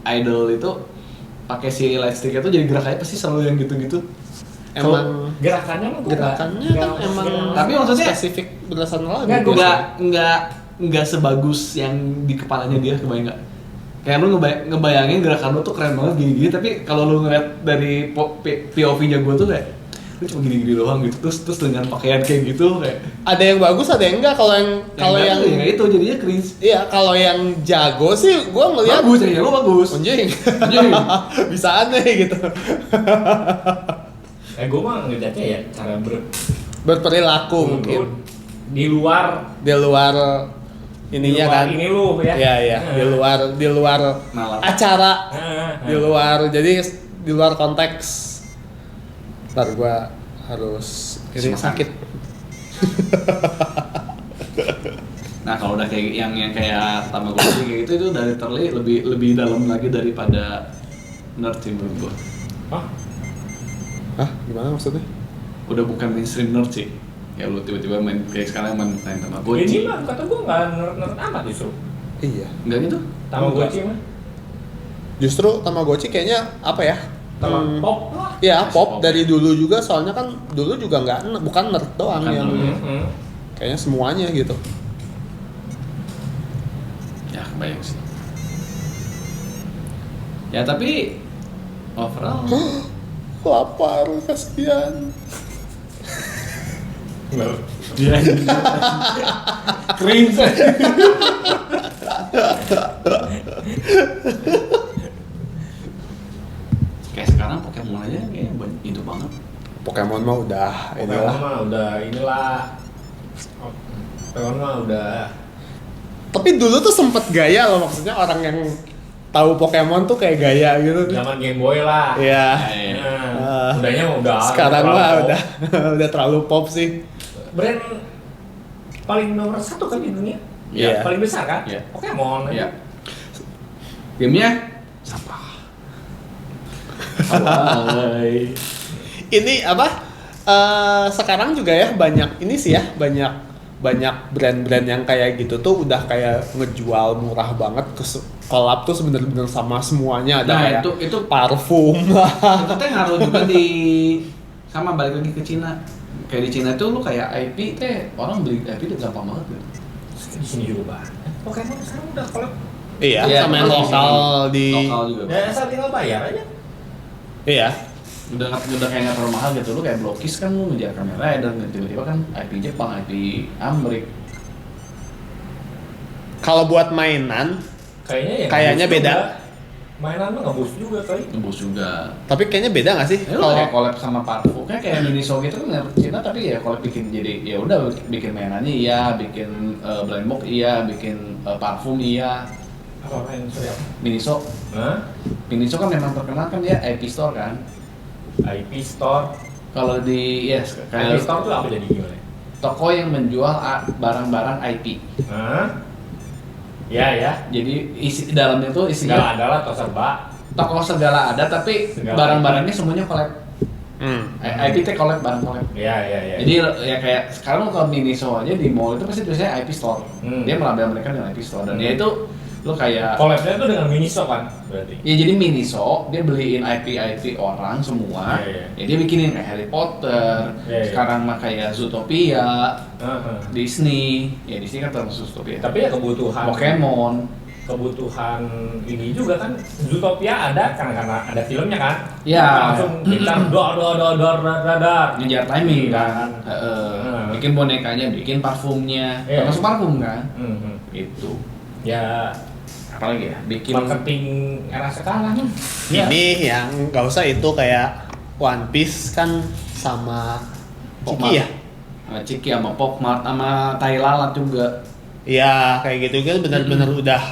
A: idol itu pakai si light stick itu jadi gerakannya pasti selalu yang gitu-gitu.
B: Emang
C: Gerakannya mah gua
B: gerakannya
C: nggak-
B: kan emang
C: nggak-
A: Tapi maksudnya
B: spesifik berdasarkan lagu.
C: Nggak, gua-
A: nggak sebagus yang di kepalanya dia, kebayang nggak? Kayak lu ngebayangin gerakan lu tuh keren banget gini-gini, tapi kalau lu ngeliat dari POV-nya gue tuh kayak lu cuma gini-gini doang gitu, terus dengan pakaian kayak gitu kayak
B: Ada yang bagus, ada yang enggak. Kalau yang
A: enggak tuh, ya itu jadinya cringe.
B: iya, kalau yang jago sih gua ngeliat
A: Bagus ya, lu bagus.
B: anjing.
A: Anjing.
B: Bisa aneh gitu.
C: Gue mah ngeliatnya ya cara
B: Berperilaku mungkin
C: di luar
B: di luar ininya
C: luar
B: kan.
C: ini lu ya.
B: Iya, iya, di luar
A: Nalar.
B: acara,
C: Heeh.
B: di luar, jadi di luar konteks. Ntar gua harus ini
A: Semangat.
B: sakit.
A: Nah kalau udah kayak yang kayak Tamagotchi kayak gitu, itu dari literally lebih dalam lagi daripada nerd sih menurut gua.
C: Hah?
B: Hah, gimana maksudnya?
A: Udah bukan mainstream nerd sih. Ya lu tiba-tiba main kayak sekarang main
C: Ini
A: Tamagotchi.
C: mah kata gue nggak nerd amat justru.
B: Iya.
A: Enggak gitu?
C: Tamagotchi mah.
B: Justru Tamagotchi kayaknya apa ya?
C: Pop lah.
B: Ya
A: Masih
B: pop
A: pop.
B: dari dulu juga, soalnya kan dulu juga nggak, bukan nerd doang
A: Bukan
B: yang
A: nerd.
B: kayaknya semuanya gitu.
A: Ya kebayang sih. Ya tapi overall
B: Lapar, kasihan.
A: dia cringe. Kayak sekarang Pokemon aja kayak itu banget.
B: Pokemon mah udah
C: Pokemon
B: inilah.
C: mah udah inilah. Pokemon mah udah.
B: Tapi dulu tuh sempet gaya loh, maksudnya orang yang tahu Pokemon tuh kayak gaya gitu.
C: Zaman Game Boy lah.
B: Iya.
C: Nah, udahnya mah udah.
B: Sekarang
C: terlalu
B: mah
C: pop.
B: udah udah terlalu pop sih.
C: Brand paling nomor 1 kan di dunia.
B: Iya.
C: Paling besar kan?
A: Iya.
C: Pokemon.
A: Ya. Gamenya sampah. Hai.
B: Ini apa? Sekarang juga ya banyak ini sih ya, banyak brand-brand yang kayak gitu tuh udah kayak ngejual murah banget, collab tuh bener-bener sama semuanya, ada
A: Nah,
B: kayak
A: itu
B: parfum lah.
A: itu teh ngaruh juga di sama balik lagi ke Cina. Kayak di Cina tuh lu kayak IP teh orang beli IP udah gampang banget gitu.
C: Di sini juga banyak. Pokemon sekarang udah collab.
B: Iya,
A: Iya,
B: sama yang
A: betul.
B: lokal di
A: Lokal juga.
C: Ya asal tinggal bayar aja.
B: iya.
A: Udah kayak nggak terlalu mahal gitu, lu kayak Blokis kan lu ngejar kamera dan tiba-tiba kan IP Jepang, IP Amerik.
B: Kalau buat mainan, Kayaknya
C: ngeboost
B: beda.
C: juga. Mainan mah ngeboost juga kali.
A: Ngebus juga.
B: tapi kayaknya beda nggak sih?
A: Ya lu kayak collab sama parfum, kayak Miniso gitu kan nggak Cina tapi ya collab bikin jadi ya udah bikin mainannya iya, bikin blind box iya, bikin parfum iya.
C: Apa main sorry apa?
A: Miniso
C: Hah?
A: kan memang terkenal kan dia IP store kan.
C: IP store.
A: Kalau di
C: IP
A: kayak
C: store tuh apa jadi gimana?
A: toko yang menjual barang-barang IP.
C: Hah? Ya.
A: Jadi isi dalamnya tuh
C: Segala
A: isinya
C: adalah atau serba.
A: toko segala ada tapi
C: Segala
A: barang-barangnya semuanya collab. IP teh collab, barang collab.
C: Ya.
A: Jadi ya kayak sekarang kalau Miniso aja di mall itu pasti tulisannya IP store. Dia melabel mereka dengan IP store dan dia itu lo kayak
C: Collab-nya tuh dengan Miniso kan berarti.
A: ya jadi Miniso dia beliin IP orang semua.
C: Iya.
A: Ya dia bikinin kayak Harry Potter,
C: Iya.
A: sekarang mah kayak Zootopia,
C: Heeh.
A: Disney. Ya Disney kan termasuk Zootopia.
C: Tapi ya kebutuhan ini juga kan Zootopia ada karena ada filmnya kan.
A: Ya.
C: Langsung kita dar.
A: Ngejar timing
C: Kan.
A: kan. Bikin bonekanya, bikin parfumnya,
C: Iya.
A: termasuk parfum kan. Itu.
C: Ya
A: Apalagi ya? Bikin
C: marketing era sekarang.
B: Ini yang nggak usah itu kayak One Piece kan sama Ciki ya?
A: Sama Ciki sama Pokmart sama Tai Lalat juga.
B: Iya kayak gitu kan benar-benar udah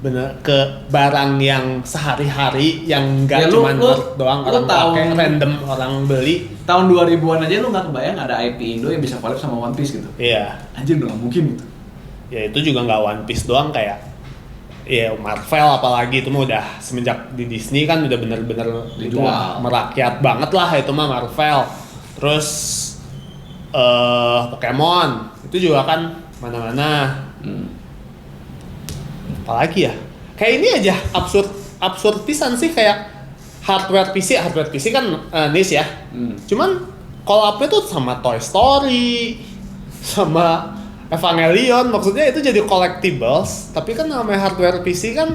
B: bener ke barang yang sehari-hari yang
A: Ya,
B: nggak
A: lu-
B: cuma
A: lu-
B: nerd doang
A: lu
B: orang
A: tahu-
B: pakai random orang beli.
A: Tahun 2000-an aja lu nggak kebayang ada IP Indo yang bisa collab sama One Piece gitu.
B: Iya.
A: Anjir nggak mungkin gitu.
B: Ya itu juga nggak One Piece doang kayak ya Marvel apalagi itu mah udah semenjak di Disney kan udah bener-bener
A: Dijual.
B: udah merakyat banget lah itu mah Marvel. Terus Pokemon itu juga kan mana-mana. Apalagi ya kayak ini aja absurd pisan sih kayak hardware PC kan niche ya. Cuman collab-nya tuh sama Toy Story sama Evangelion, maksudnya itu jadi collectibles, tapi kan namanya hardware PC kan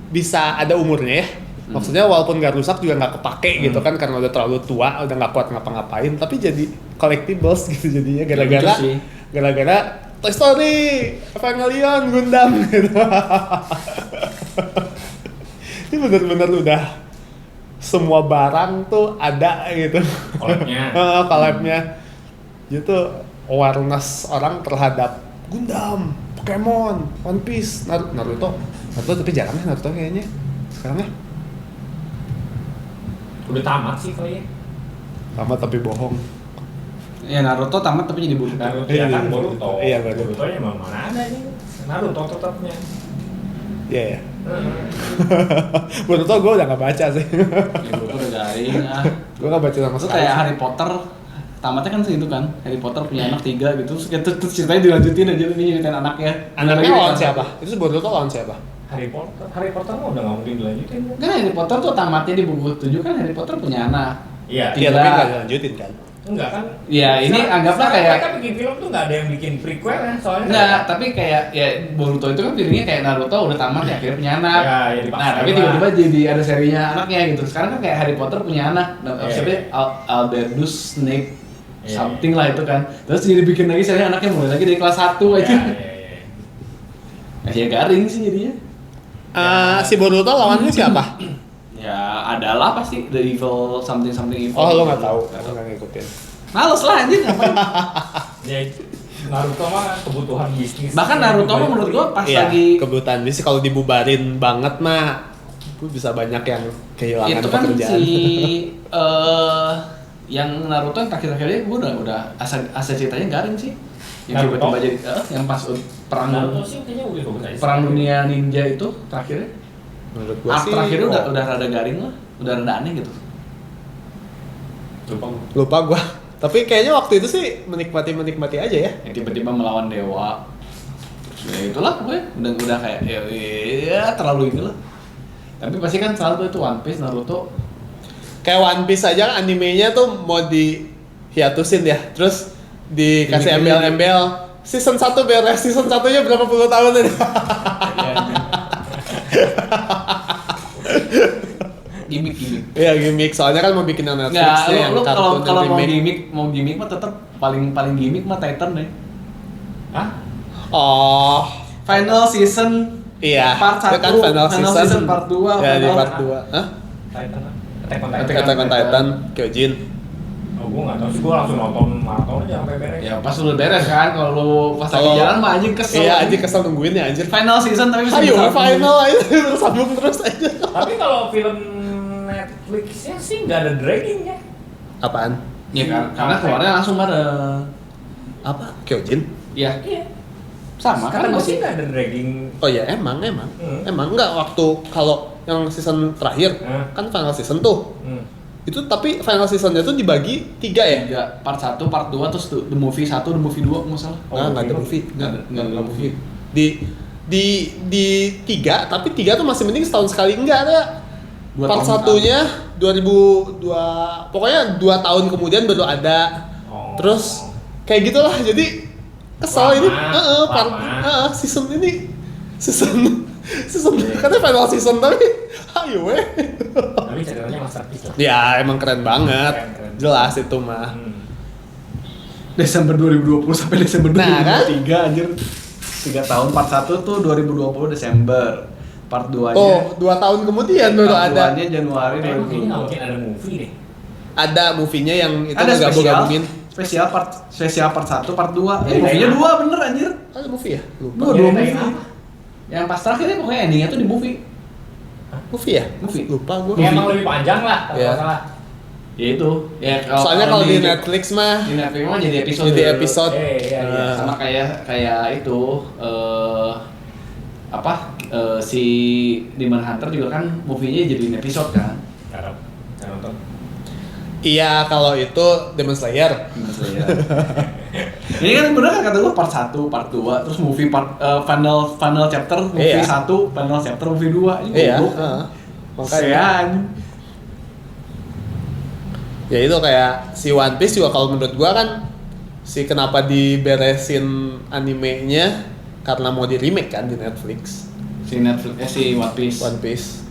B: bisa ada umurnya ya. Maksudnya walaupun nggak rusak juga nggak kepake gitu kan karena udah terlalu tua, udah nggak kuat ngapa-ngapain, tapi jadi collectibles gitu jadinya gara-gara
A: Lucu sih.
B: gara-gara Toy Story, Evangelion, Gundam gitu. Ini bener-bener udah semua barang tuh ada gitu.
C: Collab-nya.
B: Collab-nya. Gitu awareness orang terhadap Gundam, Pokemon, One Piece, Naruto tapi jarang ya Naruto kayaknya sekarang ya.
C: Udah tamat sih kayaknya.
B: Tamat tapi bohong.
A: Ya Naruto tamat tapi jadi Boruto.
C: Naruto
B: Iya,
C: ya kan
B: iya,
C: Boruto.
B: iya, Boruto.
C: Boruto-nya mana ada ini. Naruto tetapnya.
B: Iya ya. Boruto gue udah gak baca sih.
A: Ya Boruto udah garing ah.
B: Gue gak baca sama
A: Maksud
B: sekali.
A: kayak Harry Potter tamatnya kan segitu kan. Harry Potter punya anak 3 gitu. Terus ceritanya dilanjutin aja nih nyeritain anaknya.
B: Anaknya
A: Lagi
B: lawan
A: kan.
B: siapa? Itu Boruto lawan siapa?
C: Harry Potter mah udah nggak mungkin dilanjutin.
A: Kan Harry Potter tuh tamatnya di buku 7 kan Harry Potter punya anak.
C: Iya.
B: Iya
A: Tiga.
B: tapi gak dilanjutin kan.
C: Enggak kan?
A: Ya, ini anggaplah
C: sekarang
A: kayak-
C: mereka bikin film tuh nggak ada yang bikin prequel ya soalnya.
A: Enggak, tapi kayak ya Boruto itu kan filmnya kayak Naruto udah tamat ya akhirnya punya anak.
C: Ya, ya dipaksain
A: Nah, tapi
C: lah.
A: tiba-tiba jadi ada serinya anaknya gitu. Sekarang kan kayak Harry Potter punya anak. Nah,
C: Iya.
A: siapa Albus Snape
C: Iya.
A: something lah itu kan. Terus jadi bikin lagi serinya anaknya mulai lagi dari kelas 1
C: Ya,
A: aja.
C: ya.
A: Ya garing sih jadinya.
B: Si Boruto lawannya siapa?
A: Ya adalah pasti the evil something evil.
B: Oh lo nggak tahu,
A: Nggak
B: lo nggak ngikutin.
A: Males lah anjing ngapain.
C: Ya itu Naruto mah kebutuhan bisnis.
A: Bahkan Naruto mah menurut gua pas
B: Iya,
A: lagi
B: kebutuhan sih kalau dibubarin banget mah, gue bisa banyak yang kehilangan
A: itu kan
B: pekerjaan.
A: si yang Naruto yang terakhir-terakhirnya gue udah asa ceritanya garing sih. Yang
C: Naruto?
A: tiba-tiba jadi yang pas perang
C: Naruto sih kayaknya udah bagus aja.
A: perang dunia ninja itu terakhirnya.
B: Menurut gue
A: Art
B: sih,
A: terakhirnya
B: oh,
A: udah rada garing lah, udah rada aneh gitu.
B: lupa gue. Tapi kayaknya waktu itu sih menikmati aja ya.
A: Yang tiba-tiba melawan dewa. Ya itulah gue udah kayak ya terlalu inilah. Tapi pasti kan selalu itu One Piece, Naruto.
B: Kayak One Piece aja kan animenya tuh mau di hiatusin ya, terus dikasih
A: Gimik-gimik.
B: embel-embel. Season 1 beres, season 1-nya berapa puluh tahun ini?
A: Gimik.
B: Iya gimmick, soalnya kan mau bikin yang Netflix
A: Nggak,
B: nih, yang
A: lu
B: kartun
A: kalau
B: yang remake.
A: mau gimmick mah tetap paling gimmick mah Titan deh.
C: Hah?
B: Oh,
A: Final season
B: iya.
A: part
B: Itu
A: 1,
B: kan final season
A: part 2,
B: Ya di
A: final-
B: part 2. Hah?
C: Titan. Attack on
A: Attack
C: Titan.
B: Attack on Titan, Kyojin.
C: Oh, gue nggak tahu sih, gue langsung nonton maraton aja sampai beres.
A: Ya pas udah beres kan, kalau lu pas lagi
B: Kalau-
A: jalan mah anjing kesel.
B: Iya, anjir kesel nungguin ya anjir.
A: Final season tapi bisa
B: Ayo
A: disambung.
B: final aja, sambung terus aja.
C: Tapi kalau film Netflixnya sih nggak ada draggingnya.
B: Apaan?
A: Ya kan, karena keluarnya langsung bareng.
B: Apa? Kyojin?
A: Ya,
C: Iya.
A: sama
C: Kata
A: kan
C: gue sih
A: masih.
C: nggak ada dragging.
B: Oh ya emang enggak waktu kalau yang season terakhir kan final season tuh itu tapi final seasonnya tuh dibagi 3 ya?
A: 3, part 1, part 2, terus the movie 1, the movie 2 nggak salah.
B: Nggak ada movie,
A: Nggak ada movie.
B: Di 3 tapi 3 tuh masih mending setahun sekali enggak ada.
A: 2
B: Part
A: tahun
B: satunya 2002 pokoknya 2 tahun kemudian baru ada.
C: Oh.
B: Terus kayak gitulah jadi kesel
C: Lama,
B: ini
C: lama.
B: season katanya final season tapi ayo weh.
C: Tapi ceritanya masterpiece lah.
B: Ya emang keren banget.
C: Keren.
B: Jelas itu mah.
A: Desember 2020 sampai Desember
B: Nah, kan?
A: 2023 anjir. 3 tahun, part 1 tuh 2020 Desember. Part 2-nya
B: Oh, 2 tahun kemudian baru ada.
A: Part 2-nya Januari
C: Kayaknya nggak
A: 2020.
C: mungkin ada movie deh.
B: Ada movie-nya yang itu
A: Ada
B: ngegabung-gabungin.
A: spesial part 1, part 2.
C: Jadi
A: Movie-nya
C: kayak
A: 2 bener anjir.
B: Ada movie ya? Lupa.
A: Dua
C: Nyeritain
A: movie.
C: apa?
A: Yang pas terakhirnya pokoknya endingnya tuh di movie.
B: Movie ya?
A: Movie.
B: Lupa gua.
C: Ya emang lebih panjang lah kalau
B: Iya.
C: nggak salah.
A: Ya itu. Ya
B: Soalnya kalau di Netflix mah
A: di Netflix mah jadi episode.
B: jadi episode.
C: Iya.
A: Sama kayak itu si Demon Hunter juga kan movie-nya jadi episode kan.
C: Cara nonton.
B: Iya, kalau itu Demon Slayer.
A: Demon Slayer. Ini kan bener kan kata gue part 1, part 2, terus movie final chapter movie
B: Iya.
A: 1, final chapter movie 2. Ini
B: Iya,
A: goblok.
B: makanya.
A: Sean.
B: Ya itu kayak si One Piece juga kalau menurut gua kan si kenapa diberesin animenya karena mau di remake kan di Netflix.
A: Si Netflix si One Piece.
B: One Piece.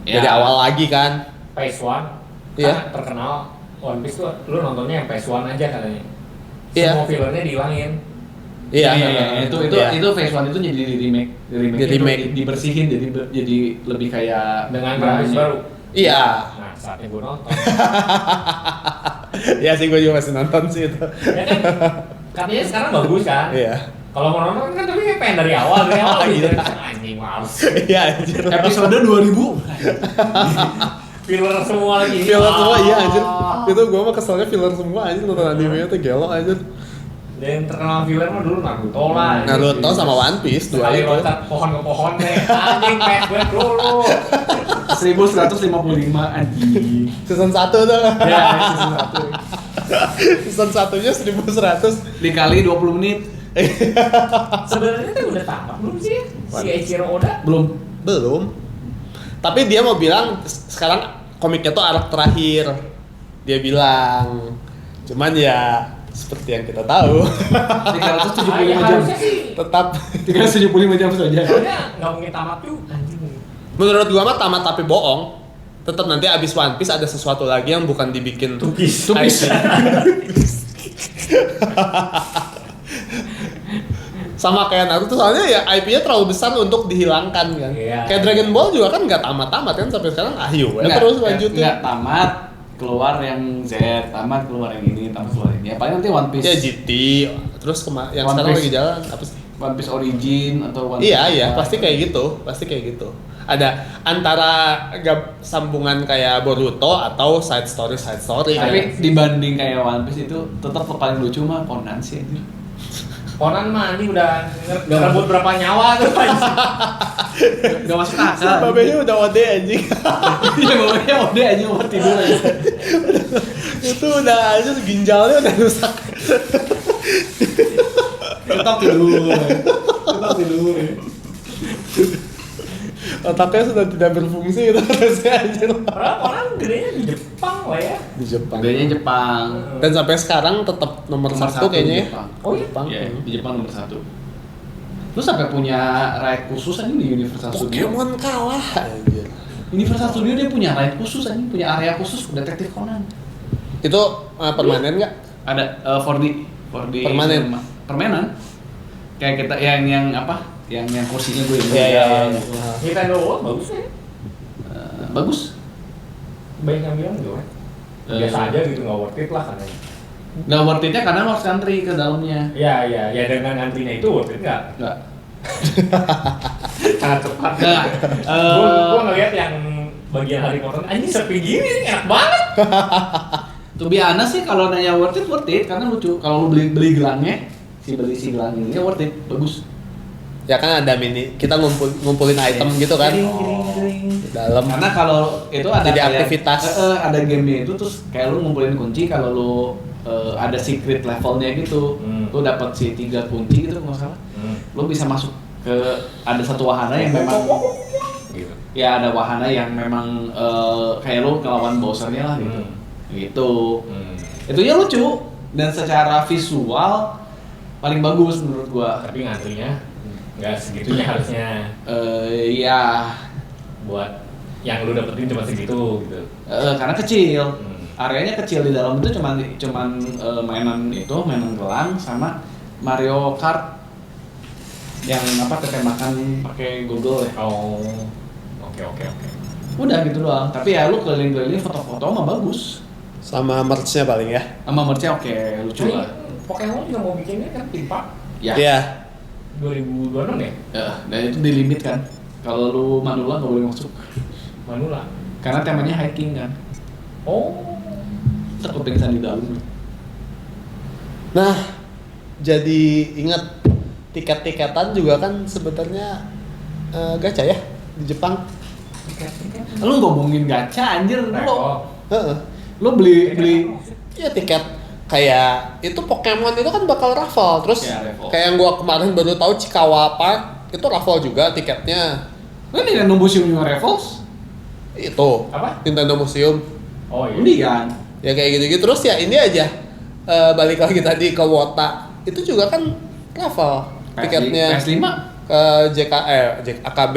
A: Ya.
B: Dari awal lagi kan.
C: Phase 1
B: Iya.
C: kan terkenal One Piece tuh lu nontonnya yang Phase 1 aja katanya.
B: Iya.
C: Semua fillernya dihilangin.
B: Iya,
A: Itu
B: iya.
A: itu phase 1 itu jadi di remake.
B: Di remake.
A: Dibersihin jadi lebih kayak
C: Dengan grafis
A: bahannya.
C: baru.
B: Iya.
C: Nah, saatnya gue nonton.
B: Iya sih gua juga masih nonton sih itu.
C: Ya kan, katanya sekarang bagus kan?
B: Iya.
C: Kalau mau nonton kan tapi pengen dari awal gitu. Anjing males.
B: Iya anjir.
A: Episode 2000.
C: Filler semua lagi.
B: Filler semua iya anjir.
C: Ah.
B: Itu gua mah keselnya filler semua anjir nonton animenya tuh gelo anjir.
C: Dan terkenal filler mah dulu Naruto lah.
B: Naruto sama One Piece dua
C: Sekali
B: itu.
C: loncat pohon ke pohon deh. Anjing flashback dulu.
A: 1155 anjing.
B: Season 1 tuh.
A: Ya, season 1.
B: Season 1-nya 1100.
A: Dikali 20 menit.
C: Sebenarnya tuh udah tamat belum sih? Si Eiichiro Oda.
B: Belum. Tapi dia mau bilang sekarang komiknya tuh arc terakhir. Dia bilang. Cuman ya seperti yang kita tahu
A: 375
C: Ya,
A: jam.
C: harusnya sih.
B: tetap
A: 375 jam saja.
C: Soalnya nggak mungkin tamat juga. Anjing.
B: menurut gua mah tamat tapi bohong. Tetap nanti abis One Piece ada sesuatu lagi yang bukan dibikin
C: Tupis.
B: IP. Sama kayak Naruto soalnya ya IP-nya terlalu besar untuk dihilangkan kan.
C: Iya.
B: Kayak Dragon Ball juga kan nggak tamat-tamat kan sampai sekarang ayo ya
A: Nggak,
B: terus lanjutin.
A: nggak tamat keluar yang Z, tamat keluar yang ini, tamat keluar ini. Ya paling nanti One Piece.
B: Ya GT terus yang
A: One
B: sekarang
A: Piece.
B: lagi jalan apa sih?
A: One Piece Origin atau One
B: Iya
A: Piece
B: iya
A: apa.
B: pasti kayak gitu. Ada antara sambungan kayak Boruto atau side story.
A: Tapi
B: kayak.
A: dibanding kayak One Piece itu tetap paling lucu mah Conan sih anjir.
C: Conan mah anjing udah ngerebut berapa nyawa tuh anjing.
A: Gak masuk
B: Si
A: akal.
B: babenya udah OD anjing.
A: Iya bawahnya udah aja mau tidur aja.
B: Itu udah aja ginjalnya udah rusak.
A: Tetap tidur. Tetap tidur.
B: Otaknya sudah tidak berfungsi itu harusnya anjir.
C: Padahal Conan gedenya di Jepang lah ya.
B: Di Jepang.
A: Bedanya Jepang.
B: Dan sampai sekarang tetap nomor satu kayaknya ya.
A: Jepang.
C: Oh iya?
B: Jepang.
A: Iya, di Jepang nomor 1. Lu sampai punya right khusus aja di Universal Studio.
B: Pokemon kalah anjir.
A: Universal Studio dia punya right khusus aja, punya area khusus detektif Conan.
B: Itu permanen nggak?
A: Ada 4D
B: Permanen.
A: Permanen. Kayak kita yang apa? Yang kursinya gue
B: Iya.
A: gitu.
C: Nintendo World bagus ya.
A: Bagus.
C: Banyak yang bilang gitu kan. Biasa aja gitu nggak worth it lah katanya.
A: Nggak worth it-nya karena lo harus ngantri ke dalamnya.
C: Ya dengan antrinya itu worth it nggak?
A: Nggak.
C: Sangat cepat.
A: Nggak.
C: Gua ngeliat yang bagian Harry Potter anjing sepi gini enak banget.
A: To be honest sih kalau nanya worth it karena lucu. Kalau lu beli gelangnya, beli si gelang ini worth it, bagus.
B: Ya kan ada kita ngumpulin item gitu kan. Di dalam.
A: Karena kalau itu ada
B: jadi
A: kayak,
B: aktivitas.
A: Ada gamenya itu terus kayak lu ngumpulin kunci kalau lu ada secret levelnya gitu. Lu dapat si 3 kunci gitu nggak salah. Lu bisa masuk ke ada satu wahana yang memang
C: Gitu.
A: ya ada wahana yang memang kayak lu ngelawan bossernya lah gitu. Gitu. Itunya lucu dan secara visual paling bagus menurut gua.
C: Tapi ngantrinya nggak segitunya harusnya.
A: Ya
C: Buat yang lu dapetin cuma segitu gitu.
A: karena kecil. Areanya kecil di dalam itu cuman mainan gelang sama Mario Kart yang tembakan pakai Google ya.
C: Oh, oke.
A: Udah gitu doang. Tapi ya lu keliling-keliling foto-foto mah bagus.
B: Sama merch-nya paling ya.
A: Sama merch-nya oke, lucu lah.
C: Pokemon juga mau bikinnya kan theme park
A: Ya.
B: Iya.
C: 2026 ya?
A: Ya, dan itu di limit kan. Kalau lu manula nggak boleh masuk.
C: Manula.
A: Karena temanya hiking kan.
C: Oh.
A: Takut pingsan di dalam.
B: Nah, jadi ingat tiket-tiketan juga kan sebenarnya gacha ya di Jepang.
A: Lu ngomongin gacha anjir lu.
B: Heeh.
A: Lu beli
B: Ya tiket kayak itu Pokemon itu kan bakal raffle terus
A: Ya, raffle.
B: kayak yang gua kemarin baru tahu Cikawa Park itu raffle juga tiketnya.
A: Ini Nintendo Museum juga Revels.
B: Itu
C: Apa?
B: Nintendo Museum.
C: Oh iya.
A: Undian.
B: Ya kayak gitu-gitu terus ya ini aja balik lagi tadi ke Wota itu juga kan raffle tiketnya
A: PS5.
B: ke AKB.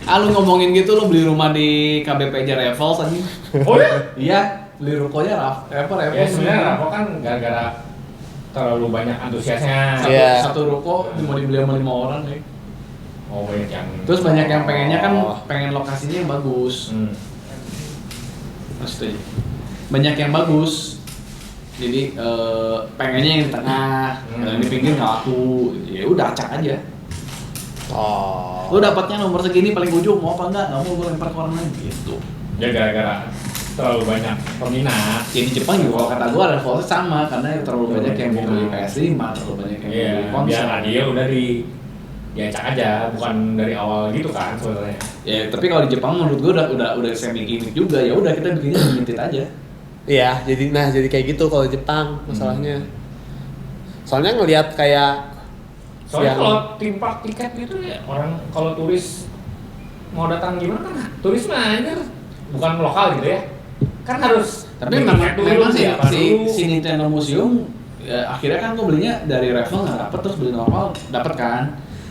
A: Ah lu ngomongin gitu lu beli rumah di KBP aja Revels anjing.
C: Oh ya?
A: Iya, beli rukonya Revels.
C: Ya sebenarnya Raffle kan gara-gara terlalu banyak antusiasnya.
A: Satu,
B: Iya.
A: satu ruko mau dibeli sama 5 orang nih.
C: Oh banyak yang.
A: Terus banyak yang pengennya kan
B: Oh.
A: pengen lokasinya yang bagus. Terus itu aja. Banyak yang bagus. Jadi pengennya yang di tengah, yang di pinggir nggak laku. Ya udah acak aja.
B: Oh.
A: Lu dapatnya nomor segini paling ujung mau apa enggak? Nggak mau gue lempar ke orang lain gitu.
C: Ya gara-gara terlalu banyak peminat.
A: Ya di Jepang juga kalau kata gue Revolve sama karena terlalu banyak yang mau beli PS5, terlalu banyak yang mau
C: Iya,
A: beli konsol.
C: biar dia udah diacak aja, bukan dari awal gitu kan sebenarnya.
A: Ya tapi kalau di Jepang menurut gue udah semi gimmick juga. Ya udah kita bikinnya limited aja.
B: Iya, jadi kayak gitu kalau Jepang masalahnya. Soalnya ngelihat kayak
C: Soalnya
B: yang-
C: kalau theme park tiket gitu ya orang kalau turis mau datang gimana kan turis mah anjir bukan lokal gitu ya. Kan harus
A: Tapi
C: beli
A: memang,
C: tiket dulu,
A: memang
C: beli apa dulu.
A: si Nintendo Museum ya, akhirnya kan gue belinya dari Revel nggak dapet terus beli normal dapet kan.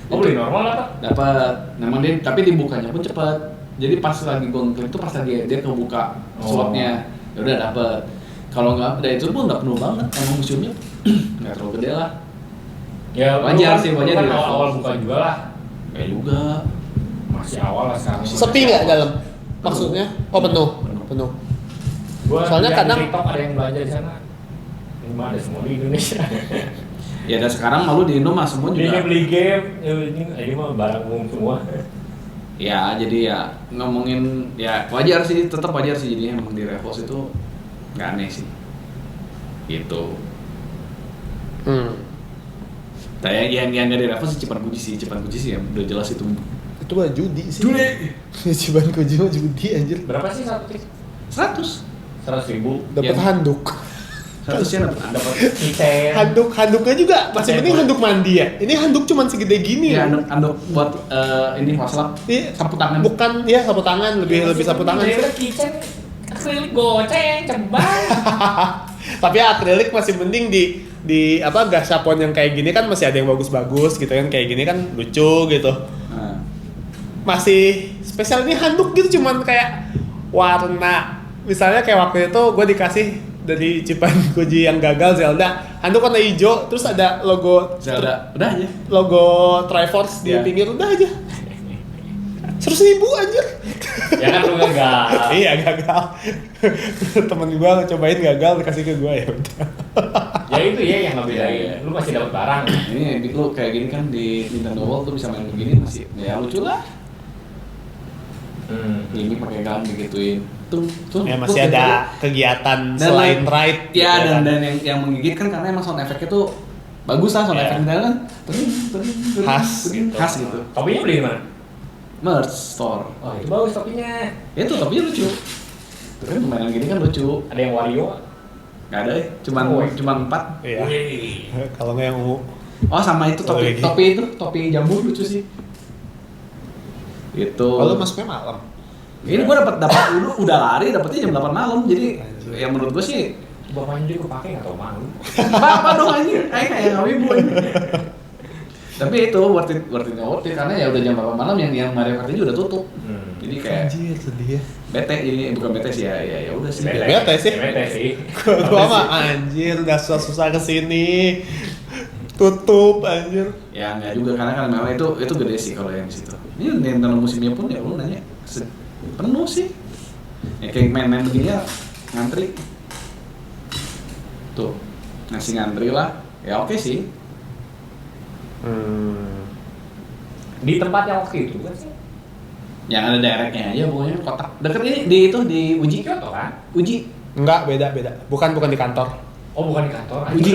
C: Oh beli normal apa?
A: Dapat. Memang dia tapi dibukanya pun cepat. Jadi pas lagi gue ngeklik tuh pas lagi dia kebuka slotnya, ya udah dapet. Kalau nggak ada itu pun nggak penuh banget. Emang museumnya nggak terlalu gede lah.
C: Ya
A: Wajar
C: lu
A: sih,
C: lu
A: wajar
C: kan
A: di level.
C: awal buka juga lah.
A: Kayak juga.
C: Masih awal lah sekarang.
B: sepi nggak dalam? Maksudnya? Oh penuh.
C: Gua
B: Soalnya
C: lihat di
B: kadang-
C: TikTok ada yang belanja di sana. Ini mah ada semua di Indonesia.
A: Ya dan sekarang malu di Indo mah semua
C: Dia
A: juga.
C: beli game, ya, ini mah barang umum semua.
A: Ya jadi ya ngomongin ya wajar sih, tetap wajar sih jadi emang di Revos itu nggak aneh sih. Gitu. Kayak yang nggak di Revos sih Cipan Kuji sih ya udah jelas itu.
B: Itu mah judi sih.
A: Judi.
B: Ciban Koji mah judi anjir.
C: Berapa sih satu tiket?
A: 100.
C: 100.000.
B: Dapat
A: Ya.
B: handuk.
A: 100 ya dapat.
C: Dapat keychain.
B: Handuknya juga masih penting handuk mandi ya. Ini handuk cuman segede gini
A: Ya
B: ya.
A: anduk buat ini masalah
B: Ini
A: sapu tangan.
B: bukan ya sapu tangan lebih sapu tangan sih.
C: Daripada keychain akrilik goceng, ceban.
B: Tapi akrilik masih mending di apa gashapon yang kayak gini kan masih ada yang bagus-bagus gitu kan kayak gini kan lucu gitu.
A: Nah,
B: Masih spesial ini handuk gitu cuman kayak warna misalnya kayak waktu itu gue dikasih dari Cipan Koji yang gagal Zelda handuk warna hijau terus ada logo
A: Zelda udah aja.
B: logo Triforce di
A: Ya.
B: pinggir udah aja 100.000 anjir.
C: Ya kan lu gagal.
B: Iya gagal. Temen gue cobain gagal dikasih ke gue ya udah.
C: Ya itu ya yang ngebedain.
A: Iya.
C: Lu masih dapat barang.
A: Ini lu kayak gini kan di Nintendo World tuh bisa main begini masih ya lucu lah. Ini pakai gaun digituin. Tuh.
B: Ya masih ada kegiatan selain ride.
A: Ya
B: gitu
A: dan yang menggigit kan karena emang sound efeknya tuh bagus lah sound
B: Iya.
A: efek di dalam kan.
B: Khas gitu.
A: Khas gitu.
C: Topinya beli di mana?
A: Merch store.
C: Oh itu bagus topinya.
A: Itu topinya lucu. Tapi permainan gini kan lucu.
C: Ada yang Wario.
A: Nggak ada ya, cuman
C: Oh,
A: cuman 4.
B: Iya.
C: Wih.
B: Kalau nggak yang ungu.
A: Oh sama itu topi
B: Lagi.
A: topi jambu lucu sih. Gitu.
B: Kalau masuknya malam.
A: Ini gua dapat udah lari dapetnya jam 8 malam. Jadi yang menurut gua sih
C: Bapaknya juga kepake nggak tau malu.
A: apa dong anjir. Kayak wibu anjir. Tapi itu worth it karena ya udah jam 8 malam yang Mario Kart ini udah tutup. Jadi kayak
B: Anjir sedih ya.
A: bete jadi bukan bete sih ya udah sih.
B: Bete sih.
C: Bete sih.
B: Gua mah anjir udah susah-susah kesini. Tutup anjir.
A: Ya enggak juga karena kan memang itu gede sih kalau yang di situ. Ini Nintendo musimnya pun ya lu nanya penuh sih. Ya kayak main-main begini ya ngantri. Tuh ngasih ngantri lah. Ya oke sih.
C: Di tempat yang waktu itu kan sih.
A: Yang ada directnya aja pokoknya kotak. Deket ini di Uji.
C: Kyoto kan?
A: Uji.
B: Enggak, beda. Bukan di kantor.
C: Oh bukan di kantor.
A: Uji.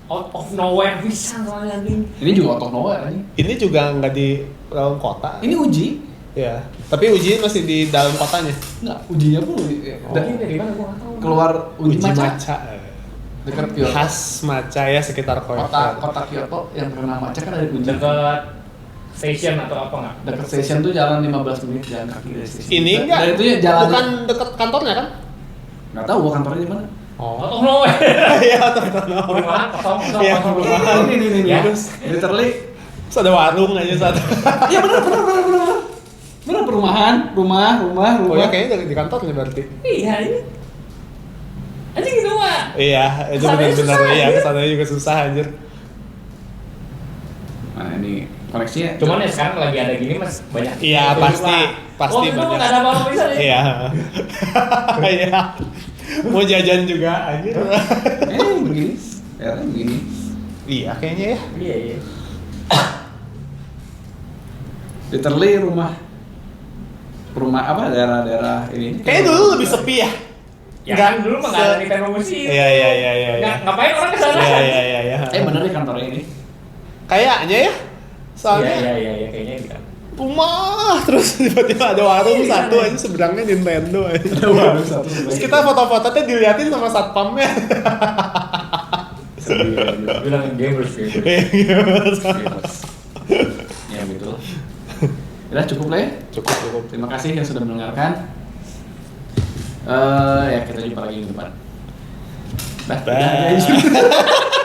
C: Out of nowhere bisa soalnya anjing.
A: Ini juga out of nowhere anjing.
B: Ini juga enggak di dalam kota.
A: Ini Uji.
B: Ya. Tapi ujian masih di dalam kotanya.
A: Enggak, ujinya pun
C: Ini dari mana gua nggak tahu.
A: keluar Uji Maca. Dekat Kyoto.
B: Khas Maca ya sekitar
A: Kota Kyoto yang terkenal Maca kan ada di Uji.
C: Dekat station atau apa nggak?
A: Dekat stasiun tuh jalan 15 menit jalan kaki dari stasiun.
B: Ini enggak.
A: Dan itu ya jalan.
B: Bukan dekat kantornya kan?
A: Enggak tahu gua kantornya di mana.
C: Out of nowhere.
B: Iya, teman-teman.
C: Perumahan kosong.
B: Iya,
C: kosong.
B: perumahan.
A: Ini.
C: Ya.
A: Literally.
B: Terus ada warung aja satu.
A: Iya benar. Benar perumahan, rumah.
B: Oh ya kayaknya di kantornya berarti.
C: Iya ini. Anjing gitu mah.
B: Iya, itu
C: Kesananya
B: benar-benar
C: susah,
B: iya,
C: anjir.
B: kesananya juga susah anjir.
A: Nah ini koneksinya.
C: Cuman ya sekarang lagi ada gini mas banyak.
B: Iya, pasti
C: Waktu itu
B: banyak.
C: nggak ada apa-apa bisa nih.
B: Iya. Iya. Mau jajan juga anjir.
A: Begini. Ya begini.
B: Iya, kayaknya ya.
C: Iya.
A: Literally rumah apa daerah-daerah ini.
B: Kayaknya dulu lebih sepi ya.
C: Ya kan dulu mah nggak ada Nintendo Museum.
B: Iya.
C: Ngapain orang kesana?
B: Iya.
A: Bener di kantornya ini.
B: Kayaknya ya. Soalnya
C: Iya kayaknya gitu.
B: rumah terus tiba-tiba ada warung satu aja seberangnya Nintendo aja.
A: Ada warung satu.
B: Terus kita foto-fotonya diliatin sama satpamnya.
C: Bilang gamers gitu.
A: Ya gitu. Udah cukup lah ya.
B: Cukup.
A: Terima kasih yang sudah mendengarkan. Ya kita jumpa lagi di depan. Dah.
B: Bye.